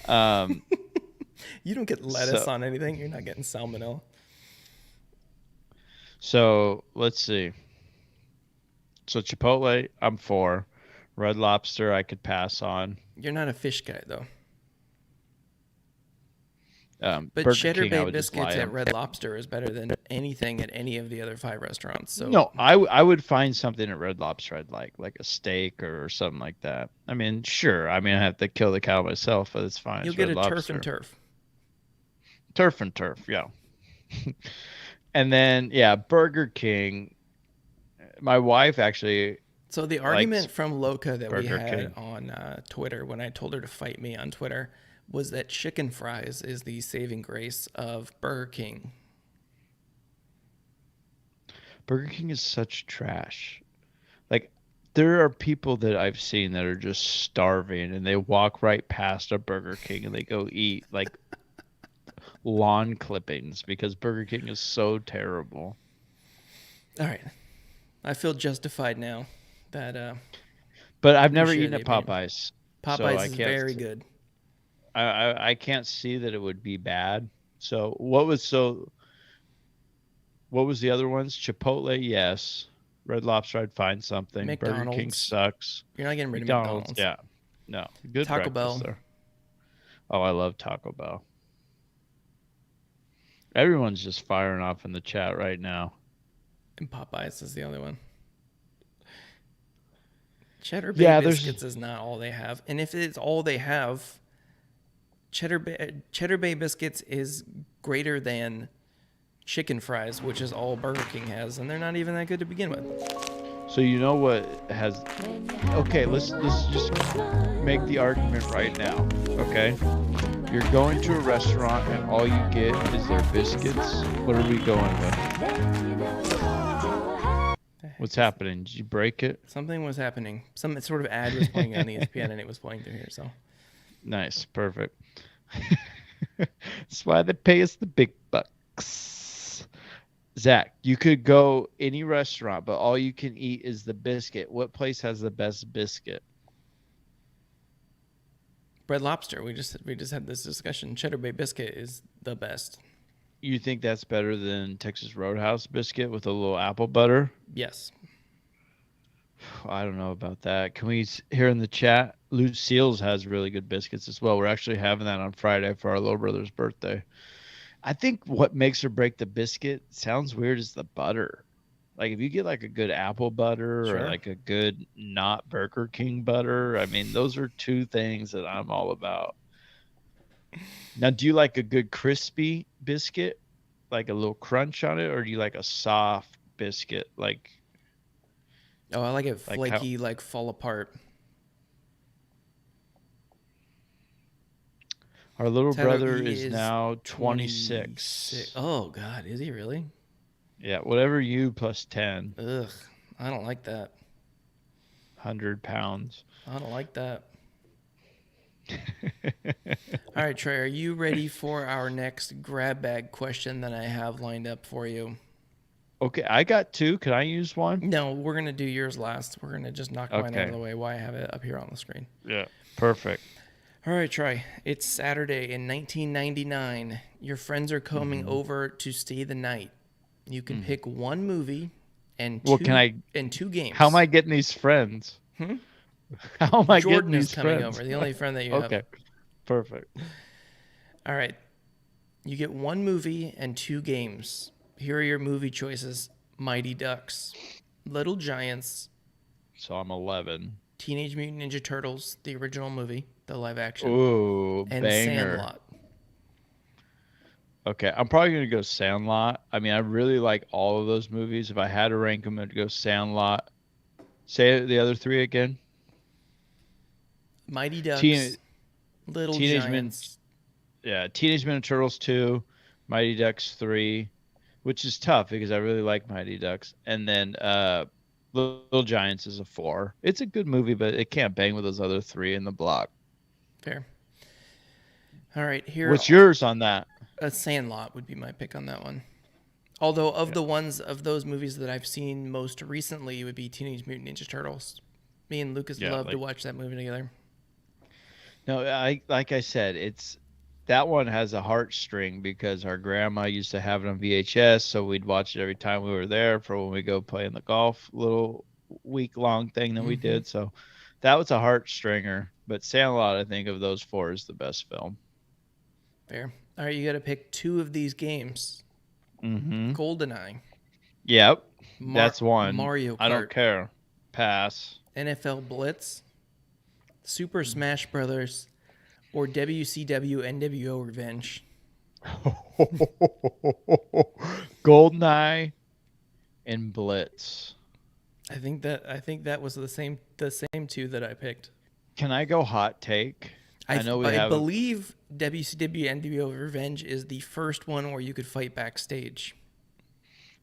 Um, You don't get lettuce so on anything. You're not getting salmonella. so let's see. So Chipotle I'm for. Red Lobster I could pass on. You're not a fish guy though. But Burger cheddar King I bay would just biscuits lie at on. Red Lobster is better than anything at any of the other 5 restaurants. So No, I would find something at Red Lobster I'd like a steak or something like that. I mean, sure. I mean, I have to kill the cow myself, but it's fine. you'll It's get Red a turf Lobster. and turf. Turf and turf, yeah. And then, yeah, Burger King. My wife actually So the likes argument from Loca that we Burger had King. on Twitter when I told her to fight me on Twitter was that chicken fries is the saving grace of Burger King. Burger King is such trash. Like, there are people that I've seen that are just starving and they walk right past a Burger King and they go eat like lawn clippings because Burger King is so terrible. All right. I feel justified now that But I've we never share eaten the at opinion. Popeyes, so Popeyes is very good. I can't see that it would be bad. So what was the other ones? Chipotle, yes. Red Lobster, I'd find something. Burger King McDonald's. sucks. You're not getting rid of McDonald's, McDonald's. yeah. No, good Taco breakfast Bell there. Oh, I love Taco Bell. Everyone's just firing off in the chat right now. and Popeyes is the only one. Cheddar Bay Yeah, there's biscuits is not all they have, and if it's all they have, Cheddar Bay biscuits is greater than chicken fries, which is all Burger King has, and they're not even that good to begin with. so you know what has okay, let's just make the argument right now. Okay? You're going to a restaurant and all you get is their biscuits. What are we going with? What's happening? Did you break it? Something was happening. Some sort of ad was playing on ESPN, and it was playing through here. So Nice, perfect. That's why they pay us the big bucks. Zach, you could go any restaurant, but all you can eat is the biscuit. What place has the best biscuit? Red Lobster. We just had this discussion. Cheddar Bay biscuit is the best. You think that's better than Texas Roadhouse biscuit with a little apple butter? Yes. I don't know about that. Can we hear in the chat? Lucille's has really good biscuits as well. We're actually having that on Friday for our little brother's birthday. I think what makes or break the biscuit sounds weird is the butter. Like if you get like a good apple butter or Sure. like a good not Burger King butter, I mean, those are two things that I'm all about. Now, do you like a good crispy biscuit, like a little crunch on it, or do you like a soft biscuit, Oh, I like it like how flaky, like fall apart. our little Tyler, brother he is is now 26. 26? Oh God, is he really? Yeah, whatever you plus 10, Ugh, I don't like that. 100 pounds. I don't like that. All right, Trey, are you ready for our next grab bag question that I have lined up for you? Okay, I got two. Can I use one? No, we're gonna do yours last. We're gonna just knock mine out of Okay. the way while I have it up here on the screen. Yeah. Perfect. All right, Trey. It's Saturday in 1999. Your friends are coming Hmm. over to stay the night. You can pick one movie and Well, can two I? and two How am games. I getting these friends? Hmm? How am I getting Jordan is these coming friends? over, the only friend that you have. Okay. Perfect. All right. You get one movie and two games. Here are your movie choices: Mighty Ducks, Little Giants, So I'm 11. Teenage Mutant Ninja Turtles, the original movie, the live action, Ooh, and banger. Sandlot. Okay, I'm probably gonna go Sandlot. I mean, I really like all of those movies. If I had to rank them, I'd go Sandlot. Say the other three again. Mighty Teen, Ducks, Little Teenage Mutant, Giants. yeah, Teenage Mutant Turtles 2, Mighty Ducks 3, which is tough because I really like Mighty Ducks, and then Little Giants is a 4. It's a good movie, but it can't bang with those other three in the block. Fair. All right, here What's yours on that? a Sandlot would be my pick on that one. Although of Yeah, the ones of those movies that I've seen most recently, it would be Teenage Mutant Ninja Turtles. Me and Lucas yeah, love to watch that movie together. no, I like I said, it's that one has a heartstring because our grandma used to have it on VHS, so we'd watch it every time we were there for when we go play in the golf little week long thing that we Mm-hmm. did. So that was a heartstringer. But Sandlot, I think of those four is the best film. Fair. All right, you got to pick two of these games. Mm-hmm. GoldenEye, Yep, that's one. Mario I don't Kart, care. Pass. NFL Blitz, Super Smash Brothers, or WCW NWO Revenge. Goldeneye and Blitz. I think that was the same two that I picked. Can I go hot take? I know we I have. believe WCW NWO Revenge is the first one where you could fight backstage.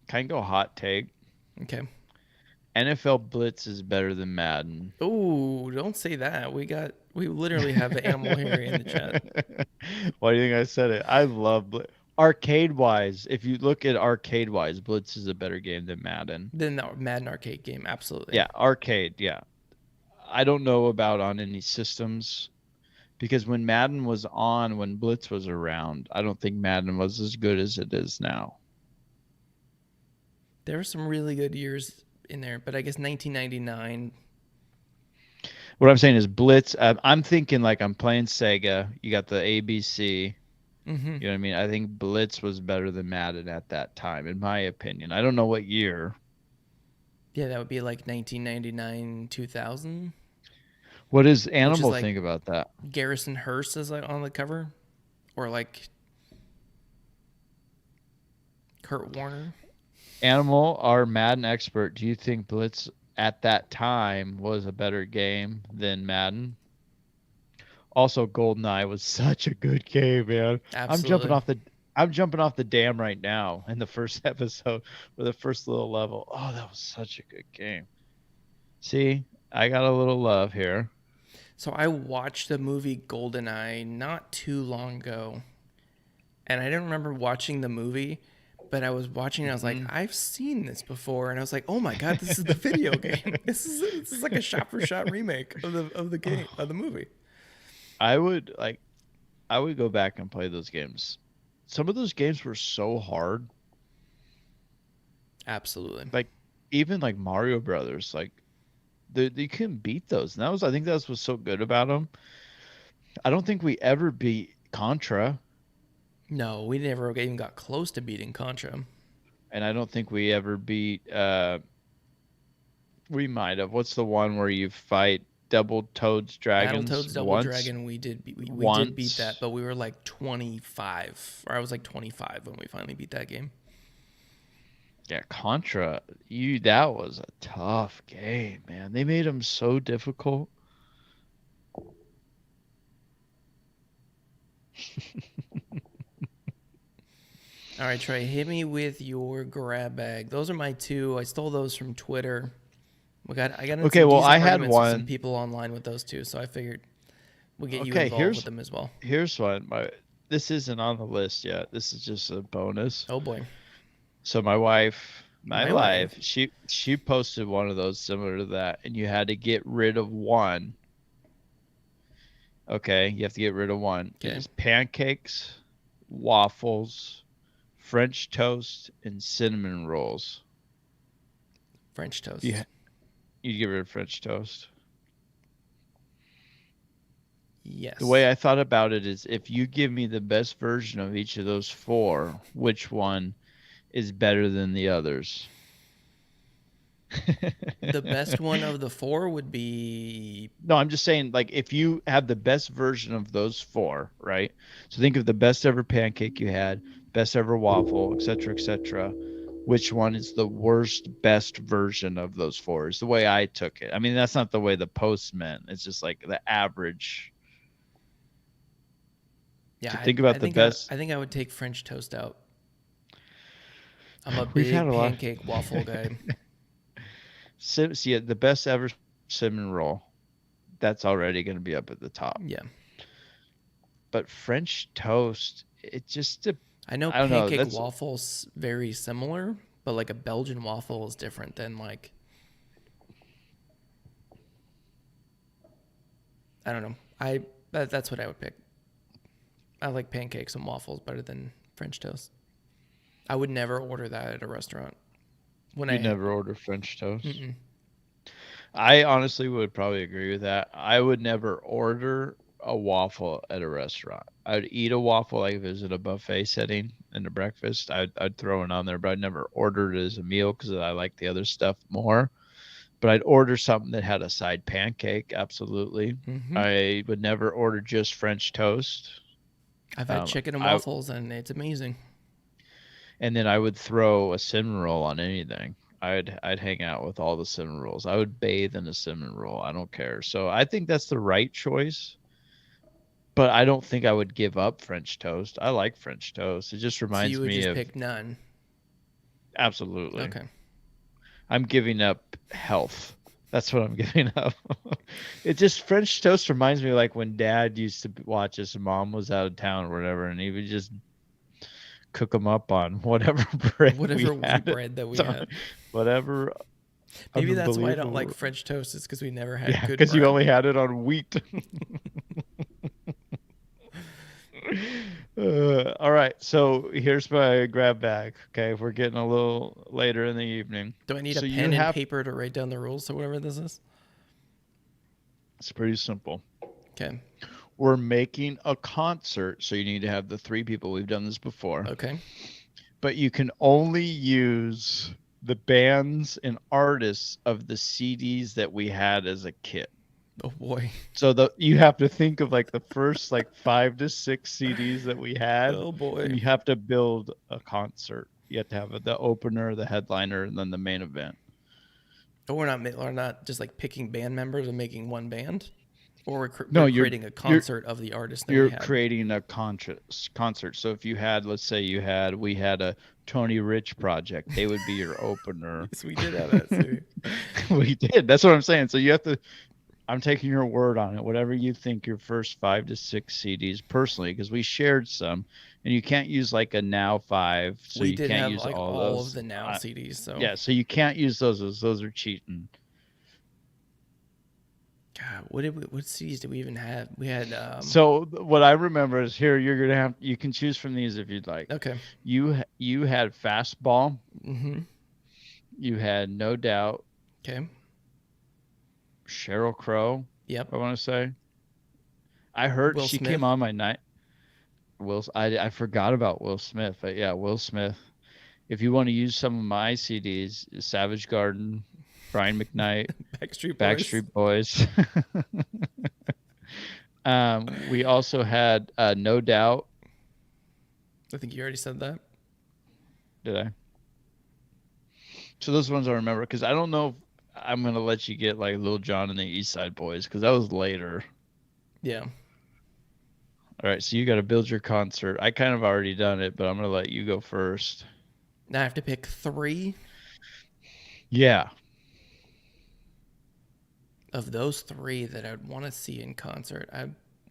Can I go hot take? Okay. NFL Blitz is better than Madden. Oh, don't say that. We literally have the Animal Harry in the chat. Why do you think I said it? I love Blitz. arcade wise, if you look at arcade wise, Blitz is a better game than Madden. Then the Madden arcade game, absolutely. Yeah, arcade. Yeah, I don't know about on any systems because when Madden was on, when Blitz was around, I don't think Madden was as good as it is now. There were some really good years in there, but I guess 1999. What I'm saying is Blitz. I'm thinking like I'm playing Sega. You got the ABC. Mm-hmm. You know what I mean? I think Blitz was better than Madden at that time, in my opinion. I don't know what year. Yeah, that would be like 1999, 2000, What does which is Animal like think about that? Garrison Hearst is like on the cover, or like Kurt Warner. Animal, our Madden expert, do you think Blitz at that time was a better game than Madden? Also, GoldenEye was such a good game, man. I'm jumping Absolutely. off the I'm jumping off the dam right now in the first episode or the first little level. Oh, that was such a good game. See, I got a little love here. So I watched the movie Goldeneye not too long ago, and I didn't remember watching the movie, but I was watching and I was like, Mhm. I've seen this before, and I was like, oh my god, this is the video game. This is like a shot for shot remake of the game of Oh, the movie. I would like I would go back and play those games. Some of those games were so hard. Absolutely. Like even like Mario Brothers, like you couldn't beat those. And that was I think that's what's so good about them. I don't think we ever beat Contra, No, we never even got close to beating Contra. and I don't think we ever beat. We might have. What's the one where you fight double toads dragons Battletoads Double once? Dragon, we did beat that, Once. but we were like 25, or I was like 25 when we finally beat that game. Yeah, Contra. You that was a tough game, man. They made them so difficult. All right, Trey, hit me with your grab bag. Those are my two. I stole those from Twitter. I got in Okay, some well, I decent had arguments with some one. people online with those two, so I figured we'll get you Okay, involved with them as well. here's one. This isn't on the list yet. This is just a bonus. Oh boy, So my my wife. wife, she posted one of those similar to that, and you had to get rid of one. Okay, you have to get rid of one. It Okay, is pancakes, waffles, French toast, and cinnamon rolls. French You toast. you get rid of French toast. The way Yes. I thought about it is if you give me the best version of each of those four, which one is better than the others? The best one of the four would be No, I'm just saying, like, if you have the best version of those four, right? So think of the best ever pancake you had, best ever waffle, et cetera. Which one is the worst, best version of those four? Is the way I took it. I mean, that's not the way the post meant. It's just like the average. yeah. So think about the best. I think I would take French toast out. I'm a We've had big a lot. pancake waffle guy. See, the best ever cinnamon roll. That's already going to be up at the top. Yeah. But French toast, it just, I know I don't know. pancake That's waffles very similar, but like a Belgian waffle is different than like I don't know. That's what I would pick. I like pancakes and waffles better than French toast. I would never order that at a restaurant. When you'd I never order French toast. mm-mm. I honestly would probably agree with that. I would never order a waffle at a restaurant. I'd eat a waffle like if it was in a buffet setting in a breakfast. I'd throw it on there, but I'd never order it as a meal because I like the other stuff more. But I'd order something that had a side pancake. Absolutely. Mm-hmm. I would never order just French toast. I've had chicken and I waffles and it's amazing. and then I would throw a cinnamon roll on anything. I'd hang out with all the cinnamon rolls. I would bathe in a cinnamon roll. I don't care. So I think that's the right choice. But I don't think I would give up French toast. I like French toast. It just So you reminds would me just of pick none. absolutely. Okay. I'm giving up health. That's what I'm giving up. It just French toast reminds me of like when Dad used to watch us and Mom was out of town or whatever, and he would just cook them up on whatever bread Whatever we wheat had. bread that we So, had. whatever Maybe that's why I don't like unbelievable. French toast. It's because we never had Yeah, good because you bread. only had it on wheat. All right, so here's my grab bag. Okay, we're getting a little later in the evening. Do I need a So you pen and have, paper to write down the rules or whatever this is? it's pretty simple. Okay. We're making a concert, so you need to have the three people. We've done this before. Okay. But you can only use the bands and artists of the CDs that we had as a kid. Oh boy. So you have to think of like the first like 5 to 6 CDs that we had, Oh and boy. you have to build a concert. You have to have the opener, the headliner, and then the main event. Oh, we're not just like picking band members and making one band, or No, we're creating a you're concert of the artist that we you're had. creating a concert. So if you had, let's say we had a Tony Rich project, they would be your opener. Yes, we did have that too. We did. That's what I'm saying. So you have to. I'm taking your word on it. Whatever you think your first 5 to 6 CDs personally, because we shared some, and you can't use like a Now 5, so We you did can't have use like all all of those. the Now CDs. So, Yeah, so you can't use those. Those are cheating. God, what CDs did we even have? We had So what I remember is here. You're gonna have. You can choose from these if you'd like. okay. You had Fastball. Mm-hmm. You had No Doubt. Okay. Sheryl Crow. Yep. I want to say. I heard Will she Smith. came on my night. I forgot about Will Smith. But yeah, Will Smith. If you want to use some of my CDs, Savage Garden, Brian McKnight, Backstreet Boys. Backstreet Boys. We also had No Doubt. I think you already said that. Did I? So those ones I remember because I don't know if I'm gonna let you get like Lil Jon and the East Side Boys because that was later. Yeah. All right, so you got to build your concert. I kind of already done it, but I'm gonna let you go first. Now I have to pick 3 Yeah. of those 3 that I'd want to see in concert.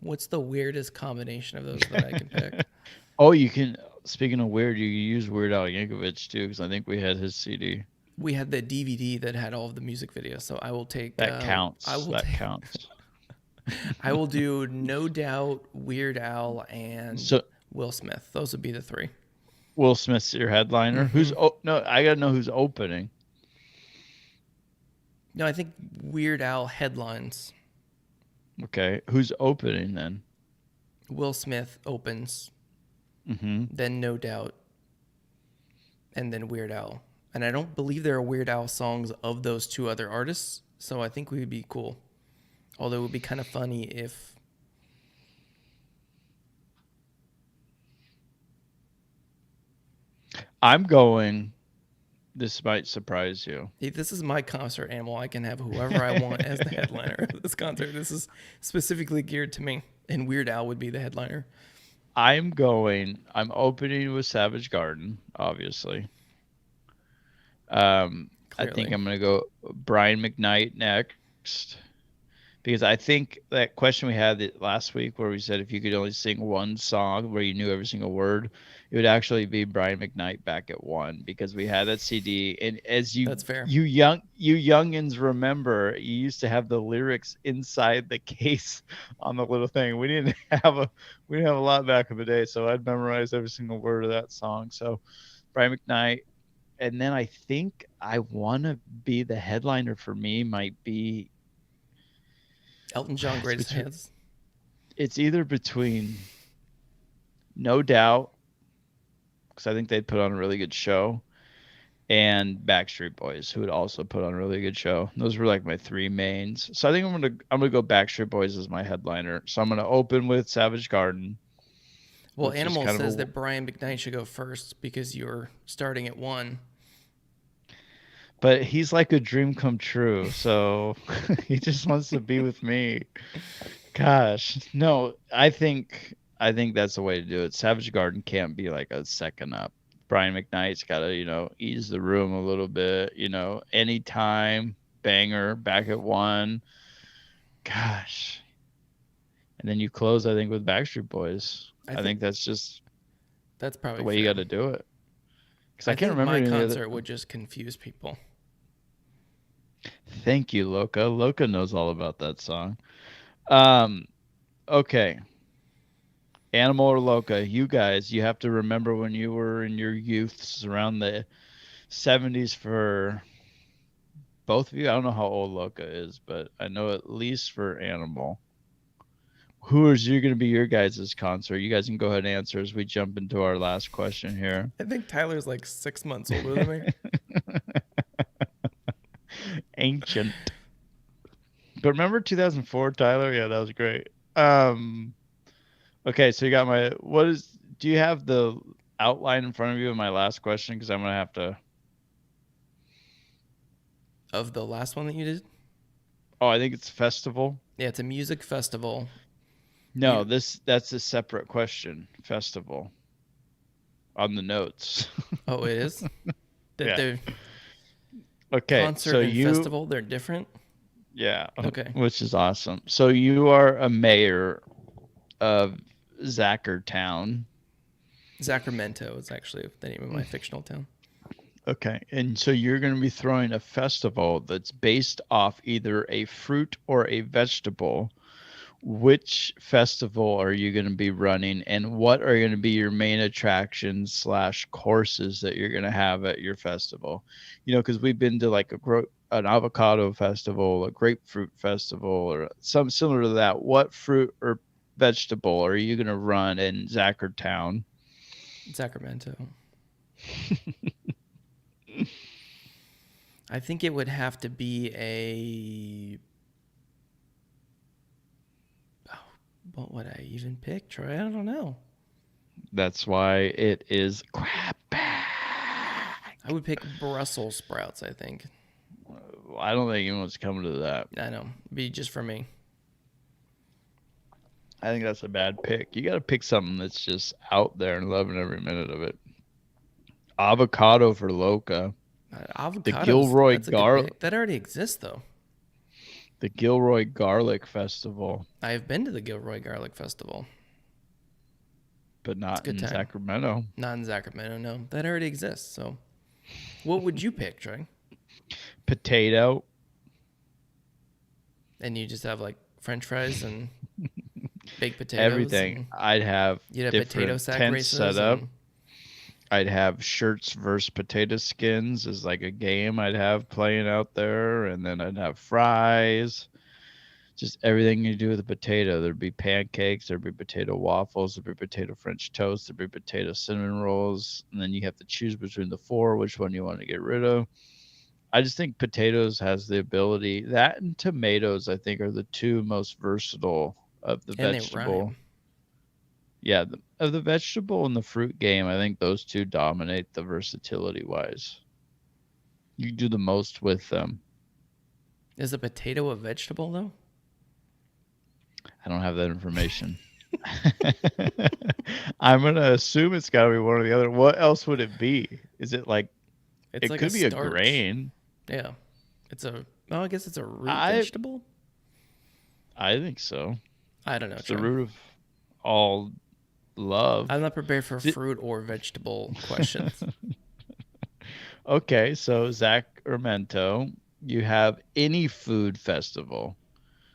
What's the weirdest combination of those that I can pick? Oh, you can. Speaking of weird, you can use Weird Al Yankovic too, because I think we had his CD. We had the DVD that had all of the music videos, so I will take. That counts. I will That take. counts. I will do No Doubt, Weird Al, and So Will Smith. Those would be the 3. Will Smith's your headliner. Mm-hmm. No? I gotta know who's opening. No, I think Weird Al headlines. Okay, who's opening then? Will Smith opens, Mm-hmm. then No Doubt, and then Weird Al. And I don't believe there are Weird Al songs of those 2 other artists, so I think we would be cool. Although it would be kind of funny if I'm going. This might surprise you. if this is my concert animal, I can have whoever I want as the headliner of this concert. This is specifically geared to me, and Weird Al would be the headliner. I'm opening with Savage Garden, obviously. I think Clearly. I'm gonna go Brian McKnight next. Because I think that question we had last week where we said if you could only sing one song where you knew every single word, it would actually be Brian McKnight back at 1 because we had that CD. And as That's fair. you youngins remember, you used to have the lyrics inside the case on the little thing. We didn't have a lot back in the day, so I'd memorize every single word of that song. So Brian McKnight. And then I think I want to be the headliner for me might be Elton John, Greatest between, Hits. it's either between No Doubt, because I think they'd put on a really good show, and Backstreet Boys, who would also put on a really good show. Those were like my 3 mains. So I think I'm gonna go Backstreet Boys as my headliner. So I'm gonna open with Savage Garden. Well, Animal says that Brian McKnight should go first because you're starting at 1. But he's like a dream come true, so he just wants to be with me. Gosh, no, I think that's the way to do it. Savage Garden can't be like a second up. Brian McKnight's got to, ease the room a little bit, anytime banger back at 1. Gosh. And then you close, I think, with Backstreet Boys. I think that's just That's the probably way you got fair. to do it. Because I I can't think remember my any other. concert would just confuse people. Thank you, Loca. Loca knows all about that song. Um, okay. Animal or Loca, you guys, you have to remember when you were in your youths around the 70s for both of you. I don't know how old Loca is, but I know at least for Animal. Who is you going to be your guys' concert? You guys can go ahead and answer as we jump into our last question here. I think Tyler's like 6 months older than me. Ancient. But remember 2004, Tyler? Yeah, that was great. Um, okay, so you got my do you have the outline in front of you of my last question? Because I'm gonna have to. Of the last one that you did? Oh, I think it's festival. Yeah, it's a music festival. No, You that's a separate question. Festival on the notes. Oh, it is? That Yeah. they're Okay, so concert and festival, they're different? yeah, Okay. which is awesome. So you are a mayor of Zackertown. Sacramento is actually the name of my fictional town. Okay, and so you're going to be throwing a festival that's based off either a fruit or a vegetable. Which festival are you going to be running, and what are going to be your main attractions slash courses that you're going to have at your festival? Because we've been to like an avocado festival, a grapefruit festival, or something similar to that. What fruit or vegetable are you going to run in Zackertown? Sacramento. I think it would have to be a. Oh, what would I even pick, Troy? I don't know. That's why it is crap. I would pick Brussels sprouts, I think. I don't think anyone's coming to that. I know. Be just for me. I think that's a bad pick. You got to pick something that's just out there and loving every minute of it. Avocado for Loca. The Avocados, Gilroy that's a good Gar pick. That already exists, though. the Gilroy Garlic Festival, I have been to the Gilroy Garlic Festival. but It's a not good in time. Sacramento. Not in Sacramento, no. That already exists. So, what would you pick, Troy? Potato, And you just have like French fries and baked potatoes, everything. and I'd have you'd have potato different sack tents set races, up. and I'd have shirts versus potato skins as like a game I'd have playing out there, and then I'd have fries. Just everything you do with a potato. There'd be pancakes, there'd be potato waffles, there'd be potato French toast, there'd be potato cinnamon rolls, and then you have to choose between the four which one you want to get rid of. I just think potatoes has the ability that and tomatoes I think are the two most versatile of the they vegetable. rhyme. Yeah, of the vegetable and the fruit game, I think those two dominate the versatility wise. You do the most with them. Is a potato a vegetable though? I don't have that information. I'm gonna assume it's got to be one or the other. What else would it be? Is it like It's it like a could be a starch. grain? Yeah. It's a. Well, I guess it's a root I vegetable. I think so. I don't know, It's the Troy. root of all love. I'm not prepared for Di- fruit or vegetable questions. okay, so Sacramento, you have any food festival.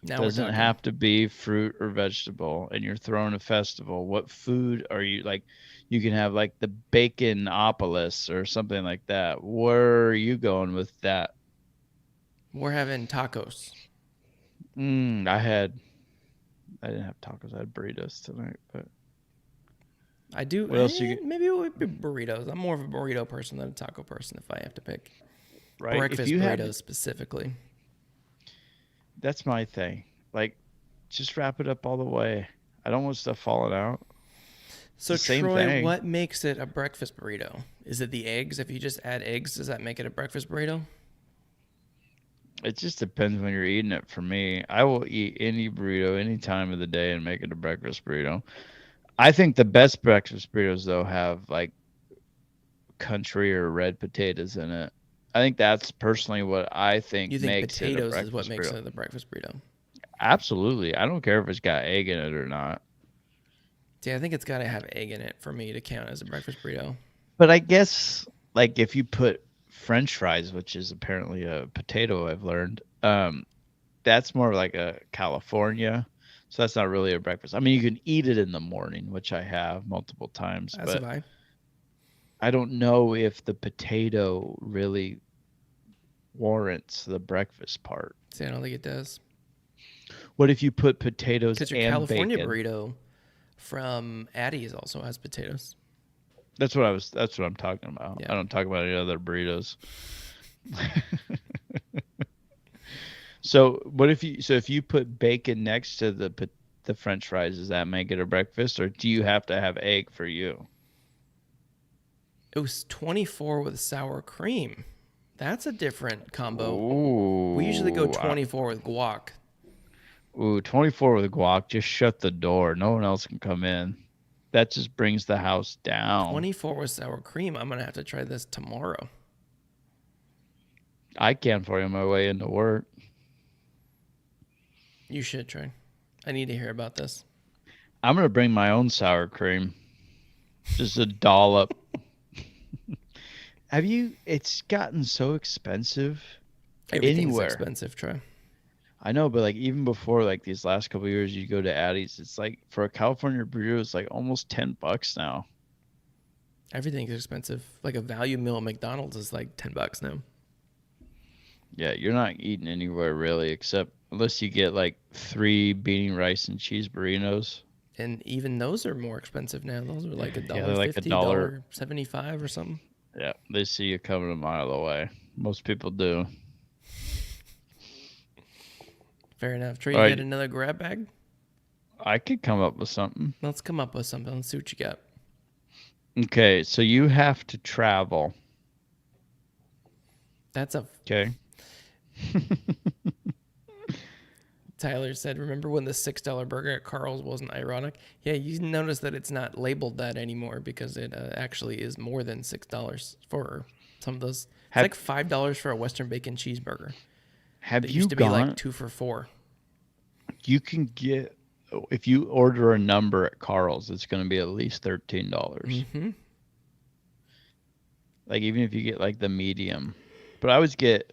Now we're Doesn't talking. have to be fruit or vegetable, and you're throwing a festival. What food are you like? You can have like the Baconopolis or something like that. Where are you going with that? We're having tacos. Mm, I didn't have tacos. I had burritos tonight. But I do. what else you get? Maybe it would be burritos. I'm more of a burrito person than a taco person if I have to pick. Right? If Breakfast you have, burritos specifically. that's my thing. Like, just wrap it up all the way. I don't want stuff falling out. It's So, the same Troy, thing. what makes it a breakfast burrito? Is it the eggs? If you just add eggs, does that make it a breakfast burrito? It just depends when you're eating it. For me, I will eat any burrito any time of the day and make it a breakfast burrito. I think the best breakfast burritos though have like country or red potatoes in it. I think that's personally what I think You think makes it a potatoes is what breakfast makes burrito. it a breakfast burrito? Absolutely. I don't care if it's got egg in it or not. See, I think it's got to have egg in it for me to count as a breakfast burrito. But I guess like if you put French fries, which is apparently a potato, I've learned, that's more like a California. So that's not really a breakfast. I mean, you can eat it in the morning, which I have multiple times, As have but I. I don't know if the potato really warrants the breakfast part. See, I don't think it does. What if you put potatoes Because your and California bacon? burrito from Addie's also has potatoes. That's what I'm talking about. Yeah. I don't talk about any other burritos. So if you put bacon next to the French fries, does that make it a breakfast, or do you have to have egg for you? It was 24 with sour cream. That's a different combo. We usually go Ooh, 24 with guac. 24 with guac. Just shut the door. No one else can come in. That just brings the house down. 24 with sour cream. I'm going to have to try this tomorrow. I can for you on my way into work. You should try. I need to hear about this. I'm gonna bring my own sour cream. Just a dollop. Have you? It's gotten so expensive Everything's anywhere. expensive, Troy. I know, but like even before like these last couple of years, you go to Addie's. It's like for a California burrito, it's like almost $10 now. Everything's expensive. Like a value meal at McDonald's is like $10 now. Yeah, you're not eating anywhere really, except unless you get like 3 beanie rice and cheese burritos. And even those are more expensive now. Those are like a Yeah, dollar they're like a fifty, dollar. $1.75 or something. Yeah, they see you coming a mile away. Most people do. Fair enough. Troy, All you got right, another grab bag? I could come up with something. Let's come up with something. Let's see what you got. Okay, so you have to travel. That's a Okay. Tyler said, remember when the $6 burger at Carl's wasn't ironic? Yeah, you notice that it's not labeled that anymore because it actually is more than $6 for some of those. It's Have like $5 for a Western bacon cheeseburger. have That you used to be like gone? 2 for $4. You can get if you order a number at Carl's, it's going to be at least $13. Mm-hmm. Like even if you get like the medium. But I always get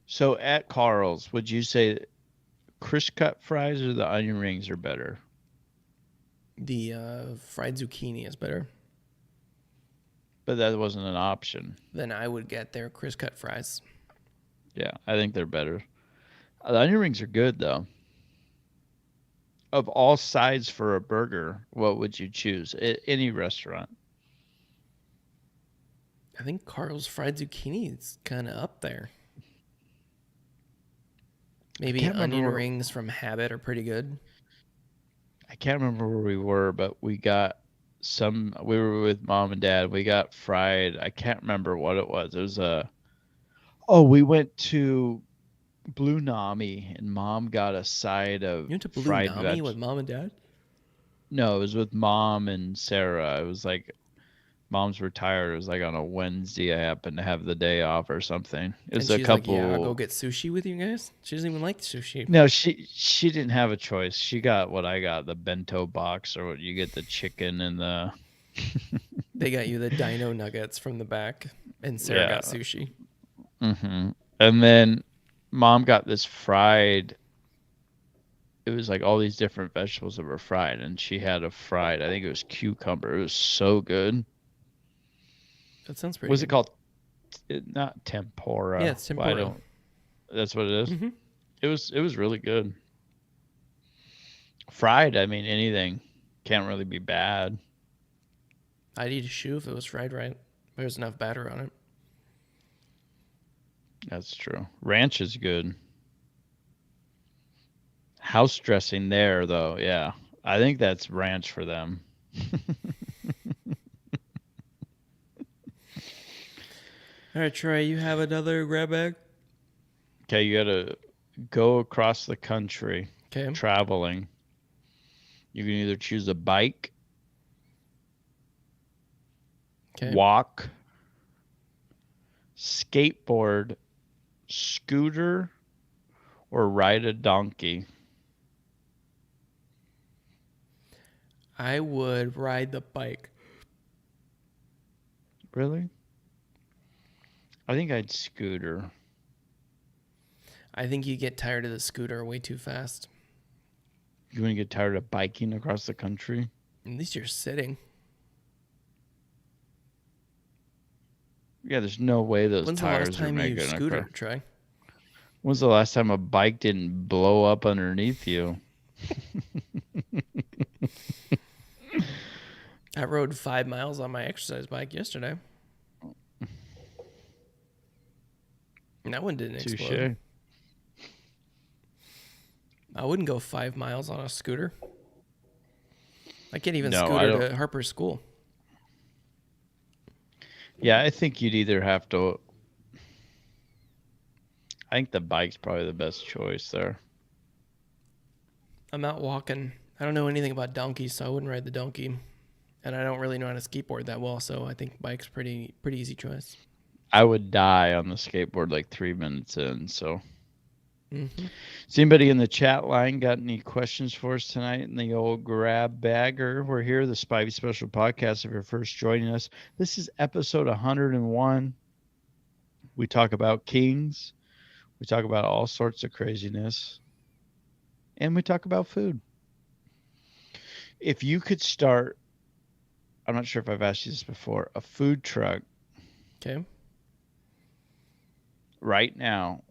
so at Carl's, would you say crisp cut fries or the onion rings are better? The fried zucchini is better. But that wasn't an option. Then I would get their crisp cut fries. Yeah, I think they're better. The onion rings are good though. Of all sides for a burger, what would you choose? Any restaurant. I think Carl's fried zucchini is kind of up there. I Maybe can't remember onion where, rings from Habit are pretty good. I can't remember where we were, but we were with mom and dad. We got fried. I can't remember what it was. It was we went to Blue Nami and mom got a side You of went to Blue fried Nami veg. with mom and dad? No, it was with mom and Sarah. It was like mom's retired. It was like on a Wednesday. I happened to have the day off or something. It And was a she's like, yeah, I'll go couple. get sushi with you guys. She doesn't even like sushi. No, she didn't have a choice. She got what I got, the bento box, or what you get the chicken and the They got you the dino nuggets from the back, and Sarah got yeah. sushi. And then mom got this fried. It was like all these different vegetables that were fried, and she had a fried. I think it was cucumber. It was so good. That sounds pretty What's it good. called? Not Yeah, tempura. it's Well, I tempura. don't. That's what it is. Mm-hmm. It was really good. Fried. I mean, anything can't really be bad. I'd eat a shoe if it was fried right. There's enough batter on it. That's true. Ranch is good. House dressing there though, yeah. I think that's ranch for them. All right, Troy, you have another grab bag? Okay, you gotta go across the country Okay. traveling. You can either choose a bike, Okay. walk, skateboard, scooter, or ride a donkey. I would ride the bike. Really? I think I'd scooter. I think you get tired of the scooter way too fast. You want to get tired of biking across the country? At least you're sitting. Yeah, there's no way those When's the last tires are time you making a car. scootered, Troy? When's the last time a bike didn't blow up underneath you? I rode 5 miles on my exercise bike yesterday. And that one didn't explode. Touche. I wouldn't go 5 miles on a scooter. I can't even No, I scooter don't. to Harper's school. Yeah, I think you'd either have to. I think the bike's probably the best choice there. I'm out walking. I don't know anything about donkeys, so I wouldn't ride the donkey. And I don't really know how to skateboard that well, so I think bike's pretty easy choice. I would die on the skateboard like 3 minutes in. So, Mm-hmm. has anybody in the chat line got any questions for us tonight in the old grab bagger? We're here, the Spivey Special Podcast. If you're first joining us, this is episode 101. We talk about kings. We talk about all sorts of craziness. And we talk about food. If you could start, I'm not sure if I've asked you this before, a food truck Okay. right now,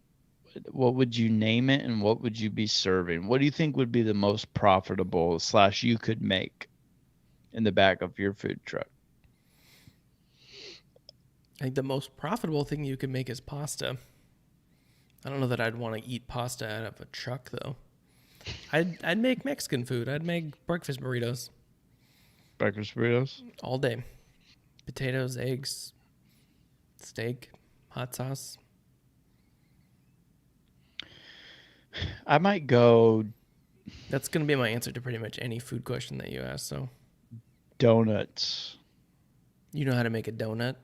what would you name it and what would you be serving? What do you think would be the most profitable / you could make in the back of your food truck? I think the most profitable thing you can make is pasta. I don't know that I'd want to eat pasta out of a truck, though. I'd make Mexican food. I'd make breakfast burritos Breakfast burritos? all day. Potatoes, eggs, steak, hot sauce. I might go That's going to be my answer to pretty much any food question that you ask. So donuts. you know how to make a donut?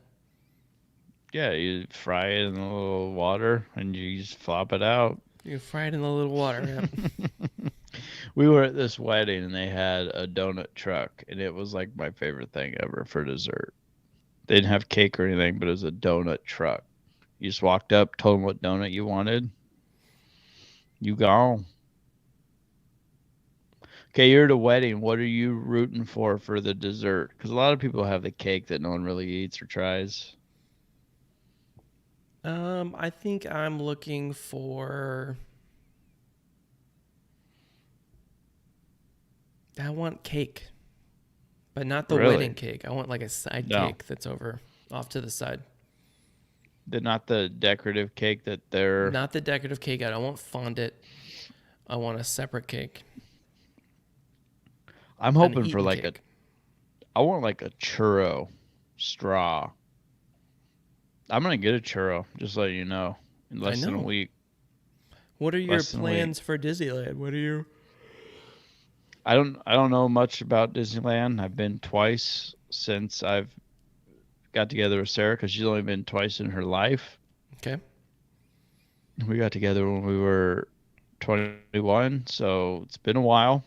Yeah, you fry it in a little water and you just flop it out. You fry it in a little water. Yep. We were at this wedding and they had a donut truck and it was like my favorite thing ever for dessert. They didn't have cake or anything, but it was a donut truck. You just walked up, told them what donut you wanted. You go. Okay, you're at a wedding. What are you rooting for the dessert? Because a lot of people have the cake that no one really eats or tries. I think I'm looking for. I want cake, but not the Really? wedding cake. I want like a side No. cake that's over off to the side. Not the decorative cake that they're. Not the decorative cake. I don't want fondant. I want a separate cake. I'm An hoping for eaten like cake. I want like a churro straw. I'm gonna get a churro, just so you know, in less than a know. week. What are your Less than a week. plans for Disneyland? What are you? I don't know much about Disneyland. I've been twice since I've got together with Sarah because she's only been twice in her life. Okay. We got together when we were 21, so it's been a while.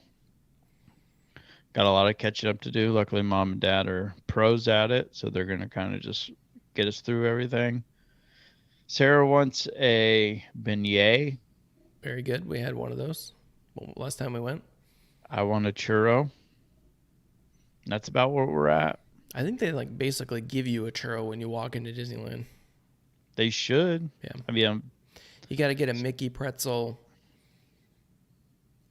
Got a lot of catching up to do. Luckily, mom and dad are pros at it, so they're gonna kind of just get us through everything. Sarah wants a beignet. Very good. We had one of those last time we went. I want a churro. That's about where we're at. I think they like basically give you a churro when you walk into Disneyland. They should. Yeah. I mean, You got to get a Mickey pretzel.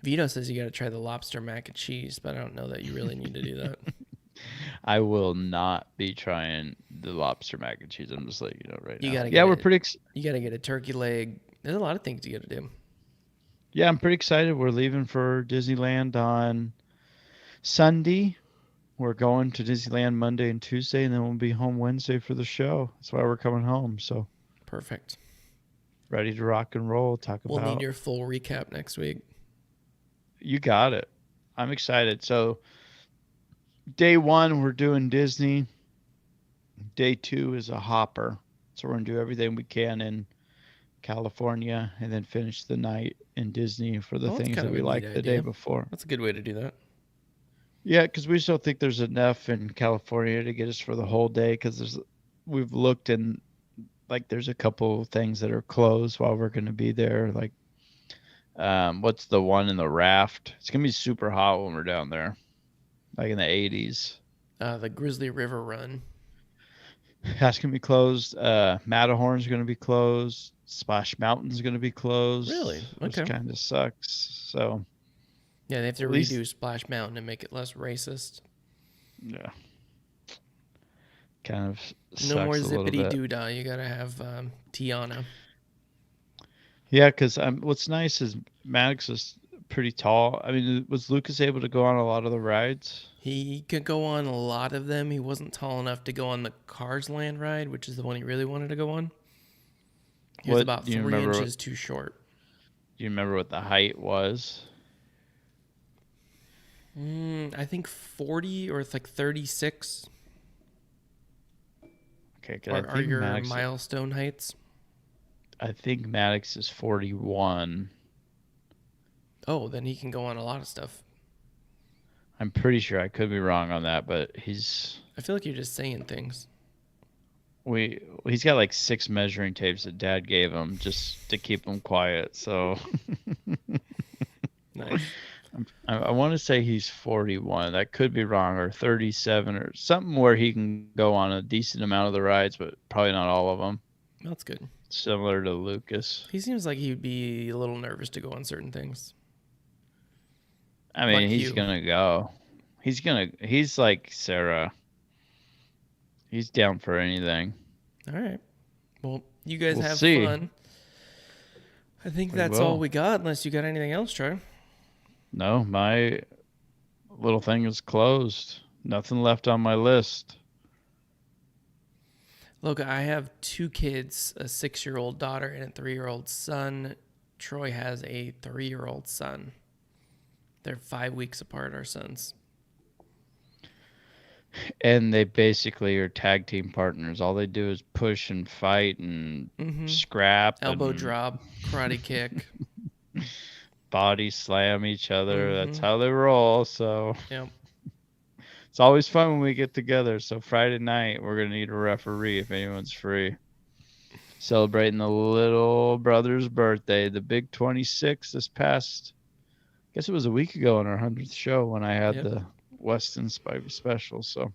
Vito says you got to try the lobster mac and cheese, but I don't know that you really need to do that. I will not be trying the lobster mac and cheese. I'm just letting you know right You now. gotta Yeah, get we're it. pretty. You got to get a turkey leg. There's a lot of things you got to do. Yeah, I'm pretty excited. We're leaving for Disneyland on Sunday. We're going to Disneyland Monday and Tuesday, and then we'll be home Wednesday for the show. That's why we're coming home. So Perfect. ready to rock and roll. We'll need your full recap next week. You got it. I'm excited. So day 1, we're doing Disney. Day 2 is a hopper. So we're going to do everything we can in California and then finish the night in Disney for the Oh, that's things kind that of we a neat liked the day idea. before. That's a good way to do that. Yeah, because we still think there's enough in California to get us for the whole day. Because we've looked and like there's a couple things that are closed while we're going to be there. Like, what's the one in the raft? It's gonna be super hot when we're down there, like in the 80s. The Grizzly River Run. That's gonna be closed. Matterhorn's gonna be closed. Splash Mountain's gonna be Really? closed, which Okay. kind of sucks. So Yeah, they have to at least, redo Splash Mountain and make it less racist. yeah, kind of No more sucks a little zippity bit. doodah. You gotta have Tiana. Yeah, because what's nice is Maddox is pretty tall. I mean, was Lucas able to go on a lot of the rides? He could go on a lot of them. He wasn't tall enough to go on the Cars Land ride, which is the one he really wanted to go on. He was What about do you three remember? inches too short. Do you remember what the height was? I think 40 or it's like 36 Okay, because are your milestone heights. I think Maddox is 41. Oh, then he can go on a lot of stuff. I'm pretty sure I could be wrong on that, but I feel like you're just saying things. he's got like 6 measuring tapes that Dad gave him just to keep him quiet. So Nice. I want to say he's 41. That could be wrong, or 37, or something where he can go on a decent amount of the rides, but probably not all of them. That's good. Similar to Lucas. He seems like he'd be a little nervous to go on certain things. I mean, Like he's you. gonna go. He's like Sarah. He's down for anything. All right. Well, you guys We'll have see. fun. I think We that's all will. we got, unless you got anything else, Troy. No, my little thing is closed. Nothing left on my list. Look, I have two kids, a 6-year-old daughter and a 3-year-old son. Troy has a 3-year-old son. They're 5 weeks apart, our sons. And they basically are tag team partners. All they do is push and fight and Mm-hmm. scrap Elbow and drop, karate kick. body slam each other. That's Mm-hmm. how they roll. So Yep. it's always fun when we get together. So Friday night, we're going to need a referee if anyone's free. Celebrating the little brother's birthday, the big 26 this past, I guess it was a week ago on our 100th show when I had Yep. the Weston Spivey special. So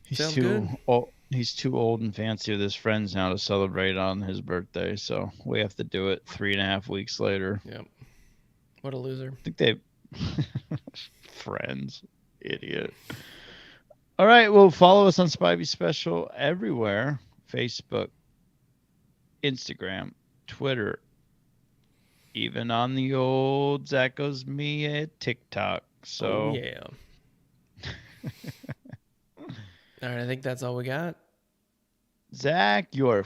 he's Sounds too good. old. He's too old and fancy with his friends now to celebrate on his birthday, so we have to do it 3.5 weeks later. Yep. What a loser. I think they friends, idiot. All right, well, follow us on Spivey Special everywhere: Facebook, Instagram, Twitter, even on the old Zach Goes Me at TikTok. Oh, So, yeah. All right, I think that's all we got. Zach, your